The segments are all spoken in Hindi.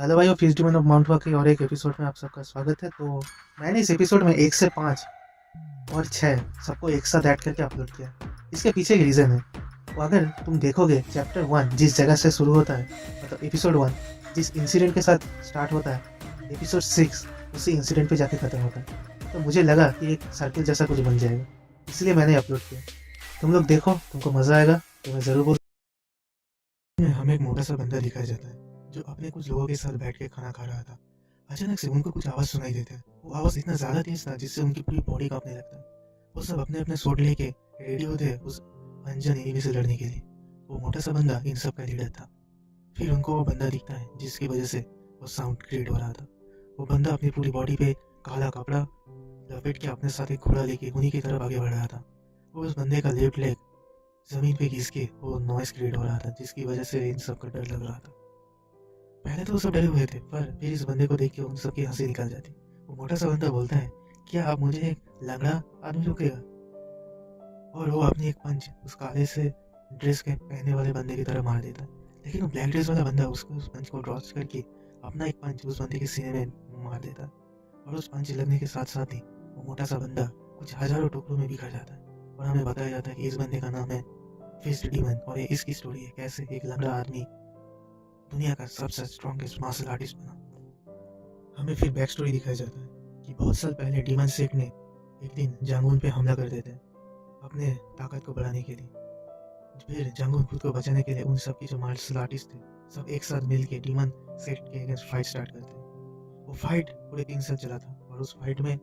हेलो भाई, फीस डिमांड ऑफ माउंट वाकी और एक एपिसोड में आप सबका स्वागत है। तो मैंने इस एपिसोड में 1 से 5 और 6 सबको एक साथ ऐड करके अपलोड किया। इसके पीछे एक रीज़न है। तो अगर तुम देखोगे चैप्टर 1 जिस जगह से शुरू होता है, मतलब एपिसोड 1 जिस इंसिडेंट के साथ स्टार्ट होता है, एपिसोड 6 उसी इंसिडेंट पे जाके ख़त्म होता है। तो मुझे लगा कि एक सर्किल जैसा कुछ बन जाएगा, इसलिए मैंने अपलोड किया। तुम लोग देखो, तुमको मज़ा आएगा। तो मैं ज़रूर बोल। हमें एक मोटा सा बंदा दिखाया जाता है जो अपने कुछ लोगों के साथ बैठ के खाना खा रहा था। अचानक से उनको कुछ आवाज़ सुनाई देता है। वो आवाज़ इतना ज़्यादा तेज था जिससे उनकी पूरी बॉडी कांपने लगता है। वो सब अपने अपने सोट लेके रेडी होते हैं उस अनजान एनिमी से लड़ने के लिए। वो मोटा सा बंदा इन सब का लीडर था। फिर उनको वो बंदा दिखता है जिसकी वजह से वो साउंड क्रिएट हो रहा था। वो बंदा अपनी पूरी बॉडी पे काला कपड़ा लपेट के अपने साथ एक घोड़ा लेके उन्हीं की तरफ आगे बढ़ रहा था। वो उस बंदे का लेफ्ट लेग जमीन पे घिस के वो नॉइस क्रिएट हो रहा था जिसकी वजह से इन सब का डर लग रहा था। पहले तो वो सब डरे हुए थे, पर फिर इस बंदे को देख के उन सबकी हंसी निकल जाती। वो मोटा सा बंदा बोलता है, क्या आप मुझे एक लंगड़ा आदमी रोकेगा? और वो अपनी एक पंच उस काले से ड्रेस के पहने वाले बंदे की तरह मार देता है। लेकिन वो ब्लैक ड्रेस वाला बंदा उसको उस पंच को ड्रॉच करके अपना एक पंच उस बंदे के सीने में मार देता है। और उस पंच लगने के साथ साथ ही वो मोटा सा बंदा कुछ हजारों टुकड़ों में बिखर जाता है। और हमें बताया जाता है कि इस बंदे का नाम है फिस्ट डीमन, और ये इसकी स्टोरी है कैसे एक लंगड़ा आदमी दुनिया का सबसे स्ट्रॉन्गेस्ट मार्शल आर्टिस्ट बना। हमें फिर बैक स्टोरी दिखाया जाता है कि बहुत साल पहले डीमन सेठ ने एक दिन जांगून पे हमला कर देते हैं अपने ताकत को बढ़ाने के लिए। फिर जांगून खुद को बचाने के लिए उन सब की जो मार्शल आर्टिस्ट थे सब एक साथ मिल के डीमन सेठ के अगेंस्ट फाइट स्टार्ट करते हैं। वो फाइट पूरे 3 साल चला था, और उस फाइट में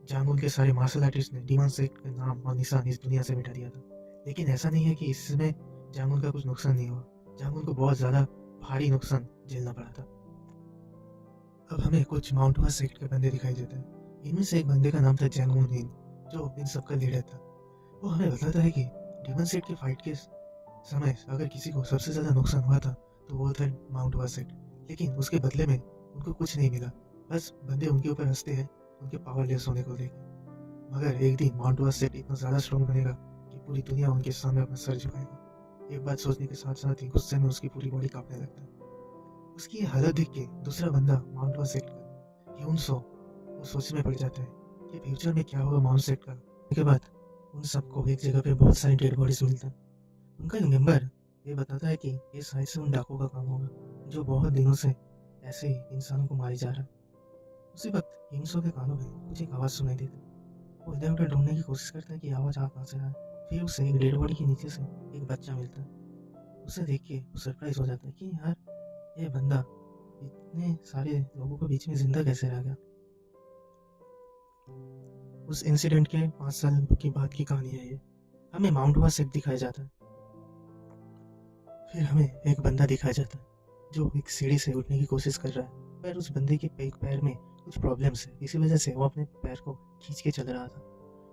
जांगून के सारे मार्शल आर्टिस्ट ने डीमन सेठ का नाम और निशान इस दुनिया से मिटा दिया था। लेकिन ऐसा नहीं है कि इसमें जांगून का कुछ नुकसान नहीं हुआ। जांगून को बहुत ज़्यादा भारी नुकसान झेलना पड़ा था। अब हमें कुछ माउंट हुआ सेक्ट के बंदे दिखाई देते हैं। इनमें से एक बंदे का नाम था जैंगमून हिन, जो इन सबका लीडर था। वो हमें बताता है कि डीमन सेट के फाइट के समय अगर किसी को सबसे ज़्यादा नुकसान हुआ था तो वो था माउंट हुआ सेट। लेकिन उसके बदले में उनको कुछ नहीं मिला, बस बंदे उनके ऊपर हंसते हैं उनके पावरलेस होने को लेकर। मगर एक दिन माउंट हुआ सेट इतना ज़्यादा स्ट्रॉन्ग बनेगा कि पूरी दुनिया उनके सामने अपना सर झुकाएगा। एक बात सोचने के साथ साथ ही गुस्से में उसकी पूरी बॉडी कांपने लगता है। उसकी ये हालत देख के दूसरा बंदा माउंट वासेट का यूनसो वो सोचने में पड़ जाता है कि फ्यूचर में क्या होगा माउंट सेट का। उसके बाद उन सबको एक जगह पे बहुत सारी डेड बॉडीज मिलता है। उनका एक मेंबर ये बताता है कि ये शायद से उन डाकुओं का काम होगा जो बहुत दिनों से ऐसे ही इंसानों को मारे जा रहा है। उसी वक्त यूनसो के कानों में कुछ एक आवाज़ सुनाई देती है। वो इधर उधर ढूंढने की कोशिश करता है कि आवाज़ आ कहाँ से रहा है। फिर उसे एक डेड बॉडी के नीचे से एक बच्चा मिलता है। उसे देख के वो सरप्राइज हो जाता है कि यार, ये बंदा इतने सारे लोगों के बीच में जिंदा कैसे रह गया। उस इंसिडेंट के 5 साल की बाद की कहानी है ये। हमें माउंट हुआ सेट दिखाया जाता है। फिर हमें एक बंदा दिखाया जाता है जो एक सीढ़ी से उठने की कोशिश कर रहा है, पर उस बंदे के एक पैर में कुछ प्रॉब्लम्स है। इसी वजह से वो अपने पैर को खींच के चल रहा था।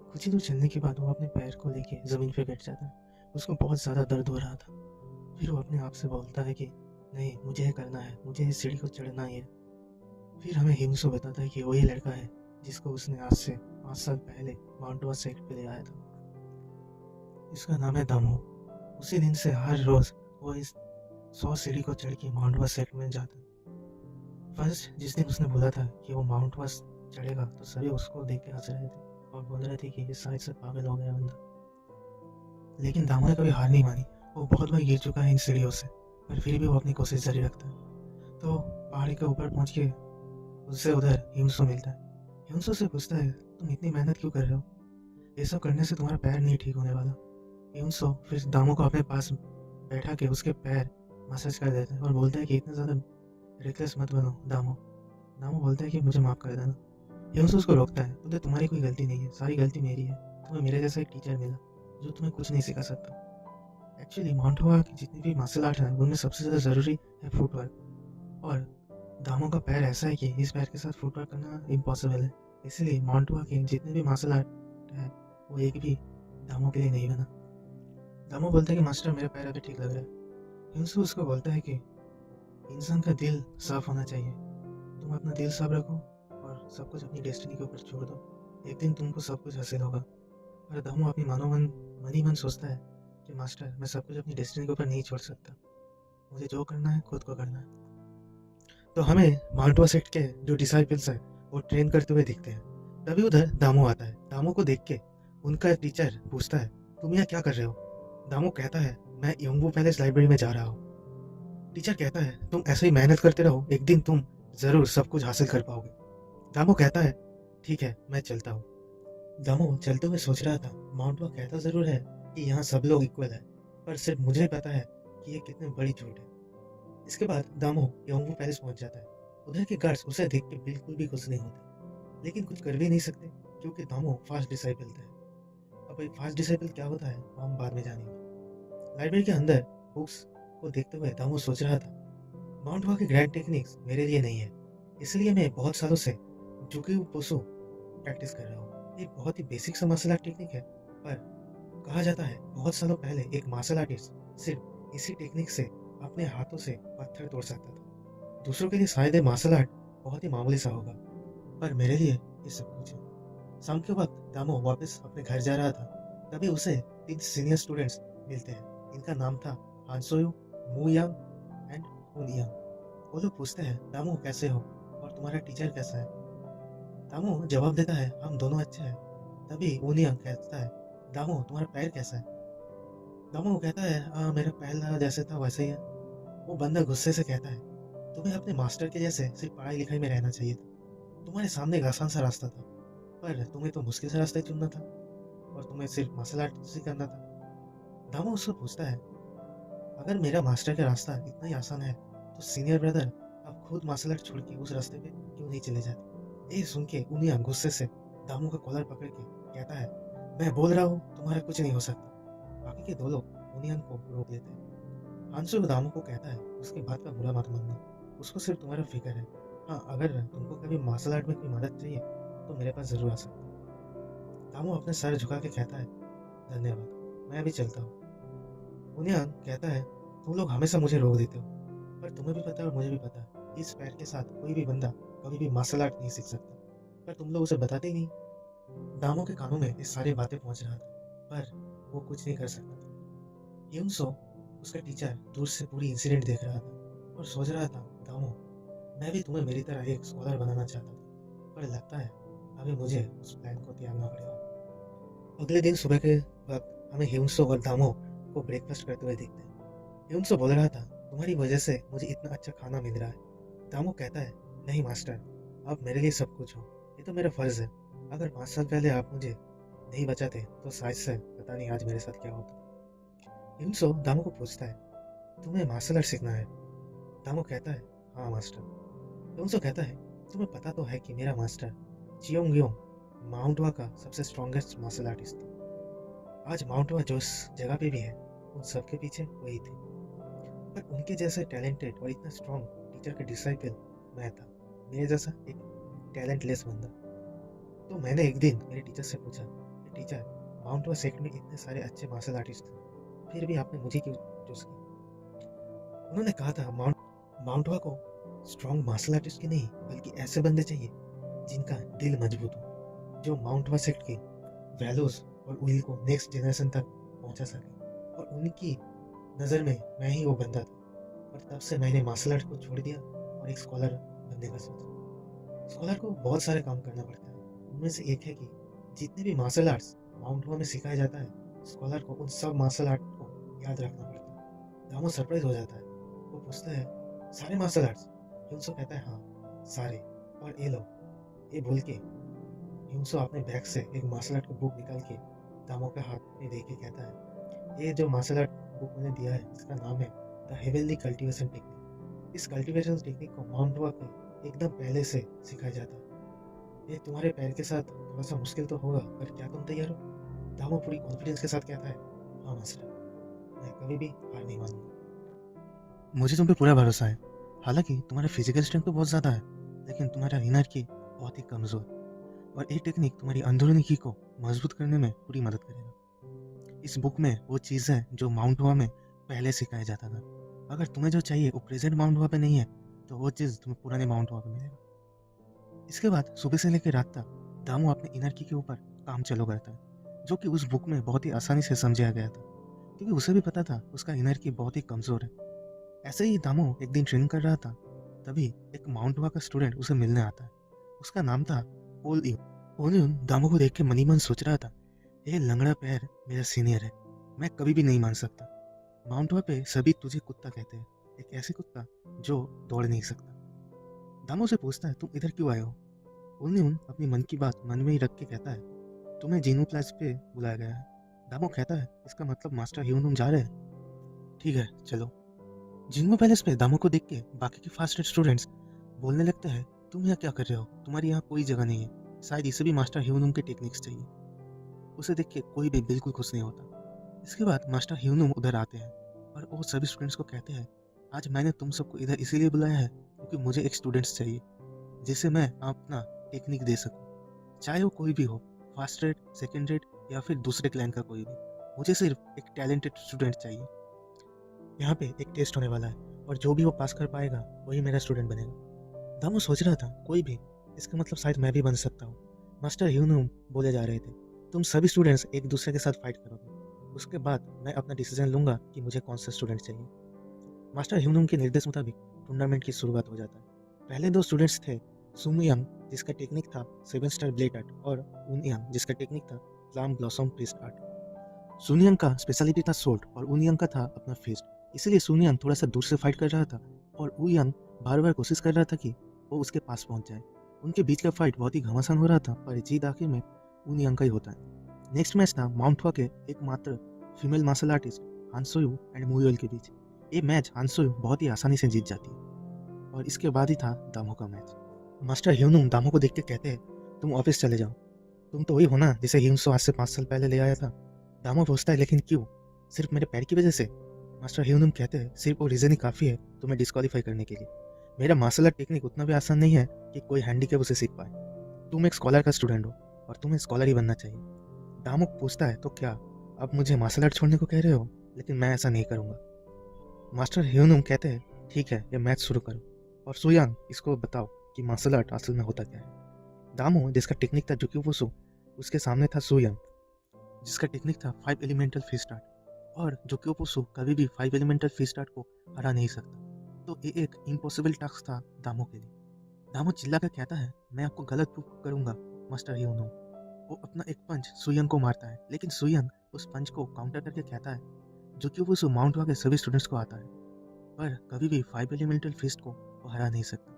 कुछ ही दूर चलने के बाद वो अपने पैर को लेके ज़मीन पे बैठ जाता है। उसको बहुत ज़्यादा दर्द हो रहा था। फिर वो अपने आप से बोलता है कि नहीं, मुझे ये करना है, मुझे इस सीढ़ी को चढ़ना ही है। फिर हमें हिमसो बताता है कि वही लड़का है जिसको उसने आज से 5 साल पहले माउंट हुआ सेट पे ले आया था। इसका नाम है दामो। उसी दिन से हर रोज वो इस 100 सीढ़ी को चढ़ के माउंट हुआ सेट में जाता है। फर्स्ट जिस दिन उसने बोला था कि वो माउंट हुआ चढ़ेगा तो सभी उसको देख के हंस रहे थे और बोल रहे थे कि ये शायद से पागल हो गया बंदा। लेकिन दामो ने कभी हार नहीं मानी। वो बहुत बार गिर चुका है इन सीढ़ियों से, पर फिर भी वो अपनी कोशिश जारी रखता है। तो पहाड़ी के ऊपर पहुंच के उससे उधर हिमसो मिलता है। हिमसो से पूछता है, तुम इतनी मेहनत क्यों कर रहे हो? ये सब करने से तुम्हारा पैर नहीं ठीक होने वाला। हिमसो फिर दामू को अपने पास बैठा के उसके पैर मसाज कर देता है और बोलता है कि इतना ज़्यादा रिकलेस मत बनो दामू। दामू बोलता है कि मुझे माफ़ कर देना। हिमसो उसको रोकता है, बोलते तुम्हारी कोई गलती नहीं है, सारी गलती मेरी है। तुम्हें मेरे जैसा एक टीचर मिला जो तुम्हें कुछ नहीं सिखा सकता। एक्चुअली माउंट हुआ की जितनी भी मार्शल आर्ट है उनमें सबसे ज़्यादा ज़रूरी है फुटवर्क, और दामों का पैर ऐसा है कि इस पैर के साथ फुटवर्क करना इम्पॉसिबल है। इसलिए माउंटवा के जितने भी मार्शल आर्ट है वो एक भी दामों के लिए नहीं बना। दामो बोलता है कि मास्टर, मेरा पैर अभी ठीक लग रहा है। हिंसू उसको बोलता है कि इंसान का दिल साफ होना चाहिए। तुम अपना दिल साफ रखो और सब कुछ अपनी डेस्टिनी के ऊपर छोड़ दो। एक दिन तुमको सब कुछ हासिल होगा। पर दामो अपनी मन ही मन सोचता है कि मास्टर, मैं सब कुछ अपनी डेस्टिनी के ऊपर नहीं छोड़ सकता। मुझे जो करना है खुद को करना है। तो हमें माउंटवा सेक्ट के जो डिसाइपल्स हैं वो ट्रेन करते हुए दिखते हैं। तभी उधर दामू आता है। दामू को देख के उनका टीचर पूछता है, तुम यहाँ क्या कर रहे हो? दामू कहता है, मैं योंगबू पैलेस लाइब्रेरी में जा रहा हूँ। टीचर कहता है, तुम ऐसे ही मेहनत करते रहो, एक दिन तुम जरूर सब कुछ हासिल कर पाओगे। दामू कहता है, ठीक है, मैं चलता हूँ। दामू चलते हुए सोच रहा था, माउंटवा कहता जरूर है कि यहाँ सब लोग इक्वल है, पर सिर्फ मुझे पता है कि ये कितनी बड़ी झूठ है। इसके बाद दामू योंगबू पैलेस पहुंच जाता है। उधर के गार्ड्स उसे देख के बिल्कुल भी खुश नहीं होते, लेकिन कुछ कर भी नहीं सकते क्योंकि दामू फास्ट डिसाइपल थे। अब एक फास्ट डिसाइपल क्या होता है वो हम बाद में जानेंगे। लाइब्रेरी के अंदर बुक्स को देखते हुए दामू सोच रहा था, माउंट वा के ग्रैंड टेक्निक्स मेरे लिए नहीं है, इसलिए मैं बहुत सालों से जुकिऊ पोसो प्रैक्टिस कर रहा हूँ। ये बहुत ही बेसिक सा मार्शल आर्ट टेक्निक है, पर कहा जाता है बहुत सालों पहले एक मार्शल आर्टिस्ट सिर्फ इसी टेक्निक से अपने हाथों से पत्थर तोड़ सकता था। दूसरों के लिए शायद ये मार्शल आर्ट बहुत ही मामूली सा होगा, पर मेरे लिए ये सब कुछ है। शाम के वक्त दामो वापस अपने घर जा रहा था, तभी उसे 3 सीनियर स्टूडेंट्स मिलते हैं। इनका नाम था हानसोयू, मू यांग एंड हुन यांग। वो लोग पूछते हैं, दामो कैसे हो और तुम्हारा टीचर कैसा है? दामो जवाब देता है, हम दोनों अच्छे हैं। तभी हुन यांग कहता है, दामो तुम्हारा पैर कैसा है? दामो कहता है, हाँ मेरा पहला जैसे था वैसे ही है। वो बंदा गुस्से से कहता है, तुम्हें अपने मास्टर के जैसे सिर्फ पढ़ाई लिखाई में रहना चाहिए था। तुम्हारे सामने एक आसान सा रास्ता था, पर तुम्हें तो मुश्किल से रास्ता ही चुनना था और तुम्हें सिर्फ मार्शल आर्ट ही करना था। दामो उससे पूछता है, अगर मेरा मास्टर का रास्ता इतना ही आसान है तो सीनियर ब्रदर आप खुद मार्शल आर्ट छोड़ के उस रास्ते पे क्यों नहीं चले जाते? ये सुन के उनिया गुस्से से दामो का कॉलर पकड़ के कहता है, मैं बोल रहा हूँ तुम्हारा कुछ नहीं हो सकता। बाकी के 2 लोग उनियन को रोक लेते हैं। हांसू दामो को कहता है, उसकी बात का बुरा मत मानना, उसको सिर्फ तुम्हारा फिक्र है। हाँ, अगर तुमको कभी मार्शल आर्ट में कोई मदद चाहिए तो मेरे पास जरूर आ सकता है। दामो अपने सर झुका के कहता है, धन्यवाद, मैं अभी चलता हूँ। उनियान कहता है, तुम लोग हमेशा मुझे रोक देते हो, पर तुम्हें भी पता है और मुझे भी पता है इस पैर के साथ कोई भी बंदा कभी भी मार्शल आर्ट नहीं सीख सकता, पर तुम लोग उसे बताते ही नहीं। दामो के कानों में ये सारी बातें पहुंच रहा था, पर वो कुछ नहीं कर सकता था। यूनसो उसका टीचर दूर से पूरी इंसिडेंट देख रहा था और सोच रहा था, दामो मैं भी तुम्हें मेरी तरह एक स्कॉलर बनाना चाहता था, पर लगता है अभी मुझे उस प्लान को त्यागना पड़ेगा। अगले दिन सुबह के वक्त हमें ह्यूनसो और दामो को ब्रेकफास्ट करते हुए देखते हैं। ह्यूनसो बोल रहा था, तुम्हारी वजह से मुझे इतना अच्छा खाना मिल रहा है। दामो कहता है, नहीं मास्टर, आप मेरे लिए सब कुछ हो, ये तो मेरा फर्ज है। अगर 5 साल पहले आप मुझे नहीं बचाते तो शायद से पता नहीं आज मेरे साथ क्या होता। ह्यूनसो दामो को पूछता है, तुम्हें मार्शल आर्ट सीखना है? दामो कहता है, हाँ मास्टर। ह्यूनसो कहता है, तुम्हें पता तो है कि मेरा मास्टर चियोंग योंग माउंट वा का सबसे स्ट्रॉन्गेस्ट मार्शल आर्टिस्ट था। आज माउंट वा जो इस जगह पे भी है उन सब के पीछे वही थे, पर उनके जैसे टैलेंटेड और इतना स्ट्रॉन्ग टीचर का डिसाइपल मैं था, मेरे जैसा एक टैलेंटलेस बंदा। तो मैंने एक दिन मेरे टीचर से पूछा, टीचर माउंट वा सेक्ट में इतने सारे अच्छे मार्शल आर्टिस्ट थे, फिर भी आपने मुझे क्यों चूज किया? उन्होंने कहा था, माउंट वा को स्ट्रॉन्ग मार्शल आर्टिस्ट की नहीं बल्कि ऐसे बंदे चाहिए जिनका दिल मजबूत हो, जो माउंट वा सेक्ट की वैल्यूज और विल को नेक्स्ट जनरेशन तक पहुंचा सके। और उनकी नज़र में मैं ही वो बंदा था, और तब से मैंने मार्शल आर्ट को छोड़ दिया और एक स्कॉलर बनने का सोचा। स्कॉलर को बहुत सारे काम करना पड़ता है, उनमें से एक है कि जितने भी मार्शल आर्ट्स माउंट वा में सिखाया जाता है, स्कॉलर को उन सब मार्शल आर्ट को याद रखना पड़ता है। दामो सरप्राइज हो जाता है, वो पूछता है, सारे मार्शल आर्ट्स? ह्यूनसो कहता है, हाँ सारे, और ये लो। ये बोल के ह्यूनसो अपने बैग से एक मार्शल आर्ट की बुक निकाल के दामो के हाथ में दे के कहता है, ये जो मार्शल आर्ट बुक मैंने दिया है इसका नाम है द हेवनली कल्टीवेशन टेक्निक। इस कल्टीवेशन टेक्निक को माउंट वा के एकदम पहले से सिखाया जाता है। ये तुम्हारे पैर के साथ थोड़ा सा मुश्किल तो होगा, पर क्या तुम तैयार हो? दामो पूरी कॉन्फिडेंस के साथ कहता है, हाँ मास्टर, मैं कभी भी हार नहीं मानूंगा। मुझे तुम पे पूरा भरोसा है। हालांकि तुम्हारा फिजिकल स्ट्रेंथ तो बहुत ज़्यादा है, लेकिन तुम्हारा इनर की बहुत ही कमज़ोर, और ये टेक्निक तुम्हारी अंदरूनी की को मजबूत करने में पूरी मदद करेगा। इस बुक में वो चीज़ है जो माउंट वा में पहले सिखाया जाता था। अगर तुम्हें जो चाहिए वो प्रेजेंट माउंट वा पे नहीं है, तो वो चीज़ तुम्हें पुराने माउंट वा पे मिलेगा। इसके बाद सुबह से लेकर रात तक दामो अपने इनर की के ऊपर काम चालू करता है, जो कि उस बुक में बहुत ही आसानी से समझाया गया था, क्योंकि उसे भी पता था उसका इनर की बहुत ही कमज़ोर है। ऐसे ही दामो एक दिन ट्रेनिंग कर रहा था, तभी एक माउंटवा का स्टूडेंट उसे मिलने आता है। उसका नाम था ओल यून। ओल यून दामो को देख के मनी मन सोच रहा था, ये लंगड़ा पैर मेरा सीनियर है, मैं कभी भी नहीं मान सकता। माउंटवा पे सभी तुझे कुत्ता कहते हैं, एक ऐसे कुत्ता जो दौड़ नहीं सकता। दामो से पूछता है, तुम इधर क्यों आए हो? ओल यून अपनी मन की बात मन में ही रख के कहता है, तुम्हें जीनू प्लेस पे बुलाया गया है। दामो कहता है, इसका मतलब मास्टर ह्यूनम जा रहे हैं? ठीक है चलो। जिंगो पैलेस पे दामो को देख के बाकी के फास्ट स्टूडेंट्स बोलने लगते हैं, तुम यहाँ क्या कर रहे हो, तुम्हारी यहाँ कोई जगह नहीं है, शायद इसे भी मास्टर ह्यूनम के टेक्निक्स चाहिए। उसे देख के कोई भी बिल्कुल खुश नहीं होता। इसके बाद मास्टर ह्यूनम उधर आते हैं और वो सभी स्टूडेंट्स को कहते हैं, आज मैंने तुम सबको इधर इसीलिए बुलाया है क्योंकि मुझे एक स्टूडेंट्स चाहिए जिसे मैं अपना टेक्निक दे सकूं, चाहे वो कोई भी हो, फर्स्ट रेड, सेकेंड रेड या फिर दूसरे क्लैन का कोई भी। मुझे सिर्फ एक टैलेंटेड स्टूडेंट चाहिए। यहाँ पे एक टेस्ट होने वाला है और जो भी वो पास कर पाएगा वही मेरा स्टूडेंट बनेगा। दामो सोच रहा था, कोई भी, इसका मतलब शायद मैं भी बन सकता हूँ। मास्टर ह्यूनम बोले जा रहे थे, तुम सभी स्टूडेंट्स एक दूसरे के साथ फाइट करोगे, उसके बाद मैं अपना डिसीजन लूंगा कि मुझे कौन सा स्टूडेंट चाहिए। मास्टर ह्यूनम के निर्देश मुताबिक टूर्नामेंट की शुरुआत हो जाता है। पहले दो स्टूडेंट्स थे, सुमुयंग जिसका टेक्निक था 7 स्टार ब्लेड आर्ट और उनयंग जिसका टेक्निक था फ्लाम ब्लॉसम फिस्ट आर्ट। सुनियंग का स्पेशलिटी था सोल्ड और उनयंग का था अपना फिस्ट, इसीलिए सुनियंग थोड़ा सा दूर से फाइट कर रहा था और उयंग बार बार कोशिश कर रहा था कि वो उसके पास पहुंच जाए। उनके बीच का फाइट बहुत ही घमासान हो रहा था पर जीत आखिर में उनयंग का ही होता है। नेक्स्ट मैच था माउंटवा के एकमात्र फीमेल मार्शल आर्टिस्ट हानसोयू एंड मुयुएल के बीच। ये मैच हानसोयू बहुत ही आसानी से जीत जाती है और इसके बाद ही था दामो का मैच। मास्टर ह्यूनम दामो को देख के कहते हैं, तुम ऑफिस चले जाओ, तुम तो वही हो ना जिसे हिंसो आज से 5 साल पहले ले आया था। दामो पूछता है, लेकिन क्यों, सिर्फ मेरे पैर की वजह से? मास्टर ह्यूनम कहते हैं, सिर्फ वो रीजन ही काफ़ी है तुम्हें डिस्क्वालीफाई करने के लिए। मेरा मार्शल आर्ट टेक्निक उतना भी आसान नहीं है कि कोई हैंडीकैप उसे सीख पाए। तुम एक स्कॉलर का स्टूडेंट हो और तुम्हें स्कॉलर ही बनना चाहिए। दामो पूछता है, तो क्या अब मुझे मार्शल आर्ट छोड़ने को कह रहे हो? लेकिन मैं ऐसा नहीं करूँगा। मास्टर ह्यूनम कहते हैं, ठीक है ये मैच शुरू करो और सुयांग इसको बताओ कि मार्शल आर्ट असल में होता क्या है। दामो जिसका टेक्निक था जुक्यूफुसु, उसके सामने था सुयांग जिसका टेक्निक था 5 एलिमेंटल फिस्ट आर्ट और जुक्यूफुसु कभी भी 5 एलिमेंटल फिस्ट आर्ट को हरा नहीं सकता। तो ये एक इम्पॉसिबल टास्क था दामो के लिए। दामो चिल्ला कर कहता है, मैं आपको गलत प्रूफ करूंगा मास्टर ह्यूनम। वो अपना एक पंच सुयंग को मारता है, लेकिन सुयंग उस पंच को काउंटर करके कहता है, जो कि वो माउंटवा के सभी स्टूडेंट्स को आता है, पर कभी भी 5 एलिमेंटल फिस्ट को वो हरा नहीं सकता।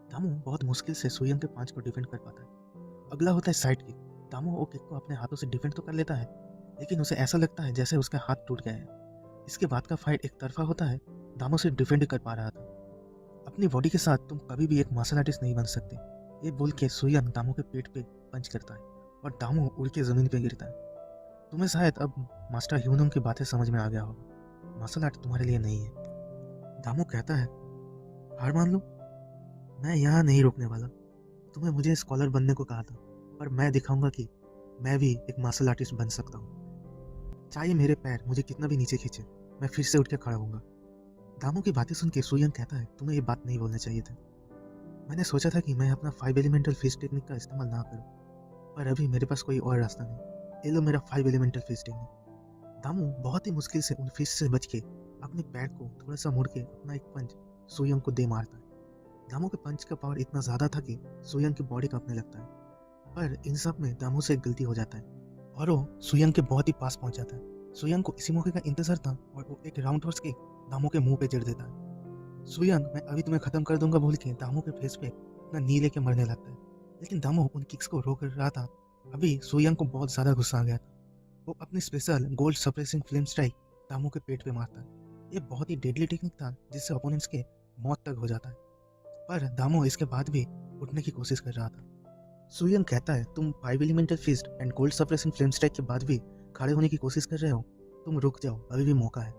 दामो बहुत मुश्किल से सुयंग के पंच को डिफेंड कर पाता है। अगला होता है साइड किक। दामो वो किक को अपने हाथों से डिफेंड तो कर लेता है, लेकिन उसे ऐसा लगता है जैसे उसका हाथ टूट गया है। इसके बाद का फाइट एक तरफा होता है, दामो सिर्फ डिफेंड कर पा रहा था। अपनी बॉडी के साथ तुम कभी भी एक मार्शल आर्टिस्ट नहीं बन सकते, ये बोल के सुयंग दामो के पेट पे पंच करता है और दामो उड़ के जमीन पे गिरता है। तुम्हें शायद अब मास्टर ह्यूनम की बातें समझ में आ गया होगा, मार्शल आर्ट तुम्हारे लिए नहीं है। दामो कहता है, हार मान लो, मैं यहाँ नहीं रोकने वाला। तुम्हें मुझे स्कॉलर बनने को कहा था, पर मैं दिखाऊंगा कि मैं भी एक मार्शल आर्टिस्ट बन सकता हूँ। चाहे मेरे पैर मुझे कितना भी नीचे खींचे, मैं फिर से उठ के खड़ा होऊंगा। दामो की बातें सुन के सुयंग कहता है, तुम्हें ये बात नहीं बोलना चाहिए था। मैंने सोचा था कि मैं अपना 5 एलिमेंटल फिस्ट टेक्निक का इस्तेमाल ना करूँ, पर अभी मेरे पास कोई और रास्ता नहीं। ये लो मेरा 5 एलिमेंटल फिस्ट टेक्निक। दामो बहुत ही मुश्किल से उन फिस्ट से बच के अपने पैर को थोड़ा सा मुड़ के अपना एक पंच सुयंग को दे मारता है। दामो के पंच का पावर इतना ज़्यादा था कि सुयंग की बॉडी कांपने लगता है, पर इन सब में दामो से एक गलती हो जाता है और वो सुयंग के बहुत ही पास पहुंच जाता है। सुयंग को इसी मौके का इंतजार था और वो एक राउंड टॉस के दामो के मुंह पे जड़ देता है। सुयंग, मैं अभी तुम्हें खत्म कर दूंगा बोल के दामो के फेस पे अपना नी लेके मरने लगता है, लेकिन दामो उन किक्स को रोक रहा था। अभी सुयंग को बहुत ज़्यादा गुस्सा आ गया था। वो अपनी special gold suppressing flame strike दामो के पेट पे मारता है। ये बहुत ही डेडली टेक्निक था जिससे ओपोनेंट्स के मौत तक हो जाता है, पर दामो इसके बाद भी उठने की कोशिश कर रहा था। सुयंग कहता है, तुम 5 elemental fist and gold suppressing flame strike के बाद भी खड़े होने की कोशिश कर रहे हो, तुम रुक जाओ, अभी भी मौका है।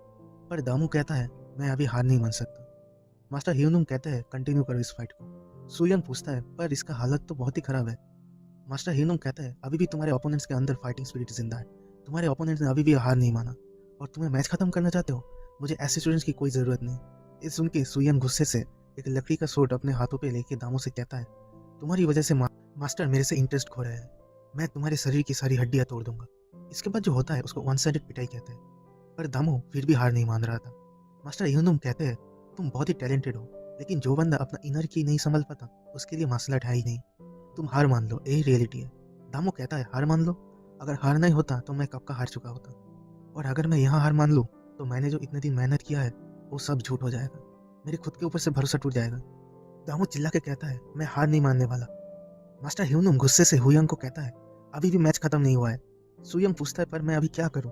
पर दामो कहता है, मैं अभी हार नहीं मान सकता। मास्टर ह्यूनम कहते हैं, कंटिन्यू करो इस फाइट को। सुयंग पूछता है, पर इसका हालत तो बहुत ही खराब है। मास्टर ह्यूनम कहता है, अभी भी तुम्हारे ओपोनेंट्स के अंदर फाइटिंग स्पिरिट जिंदा है, तुम्हारे ओपोनेंट्स ने अभी भी हार नहीं माना और तुम्हें मैच खत्म करना चाहते हो। मुझे ऐसे स्टूडेंट्स की कोई ज़रूरत नहीं। ये सुन के सुयंग गुस्से से एक लकड़ी का सोट अपने हाथों पे लेके दामो से कहता है, तुम्हारी वजह से मास्टर मेरे से इंटरेस्ट खो रहे हैं, मैं तुम्हारे शरीर की सारी हड्डियां तोड़ दूंगा। इसके बाद जो होता है उसको वन साइडेड पिटाई कहते हैं, पर दामो फिर भी हार नहीं मान रहा था। मास्टर ह्यूनम कहते हैं, तुम बहुत ही टैलेंटेड हो, लेकिन जो बंदा अपना इनर की नहीं संभल पाता उसके लिए मार्शल आर्ट है ही नहीं। तुम हार मान लो, यही रियलिटी है। दामो कहता है हार मान लो। अगर हार नहीं होता तो मैं कब का हार चुका होता, और अगर मैं यहाँ हार मान लूँ तो मैंने जो इतने दिन मेहनत किया है वो सब झूठ हो जाएगा। मेरे खुद के ऊपर से भरोसा टूट जाएगा। दामो चिल्ला के कहता है मैं हार नहीं मानने वाला। मास्टर ह्यूनुम गुस्से से हुयंग को कहता है अभी भी मैच खत्म नहीं हुआ है। सुयंग पूछता है पर मैं अभी क्या करूं।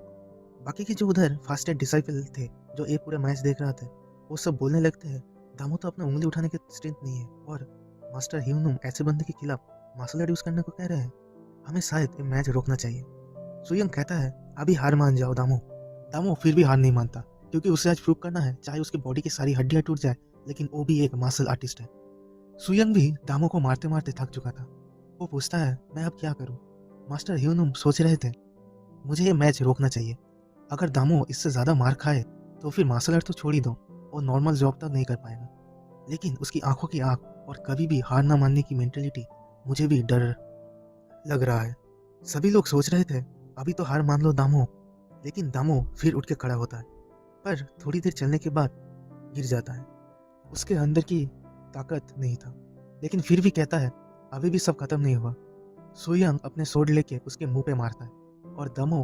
बाकी के जो उधर फास्टेड डिसाइपल थे जो ये पूरा मैच देख रहा थे वो सब बोलने लगते हैं दामो तो अपना उंगली उठाने की स्ट्रेंथ नहीं है, और मास्टर ह्यूनुम ऐसे बंदे के खिलाफ मार्शल आर्ट यूज करने को कह रहे हैं। हमें शायद ये मैच रोकना चाहिए। सुयंग कहता है अभी हार मान जाओ दामो। दामो फिर भी हार नहीं मानता क्योंकि उसे आज प्रूव करना है, चाहे उसकी बॉडी की सारी हड्डियां टूट जाए लेकिन वो भी एक मार्शल आर्टिस्ट है। सुयंग भी दामो को मारते मारते थक चुका था। वो पूछता है मैं अब क्या करूं। मास्टर ह्यूनुम सोच रहे थे मुझे ये मैच रोकना चाहिए। अगर दामो इससे ज्यादा मार खाए तो फिर मार्शल आर्ट तो छोड़ ही दो, वो नॉर्मल जॉब तक नहीं कर पाएगा। लेकिन उसकी आंखों की आंख और कभी भी हार ना मानने की मेंटेलिटी मुझे भी डर लग रहा है। सभी लोग सोच रहे थे अभी तो हार मान लो दामो, लेकिन दामो फिर उठ के खड़ा होता है, पर थोड़ी देर चलने के बाद गिर जाता है। उसके अंदर की ताकत नहीं था, लेकिन फिर भी कहता है अभी भी सब खत्म नहीं हुआ। सुयंग अपने सोड लेके उसके मुंह पे मारता है और दामो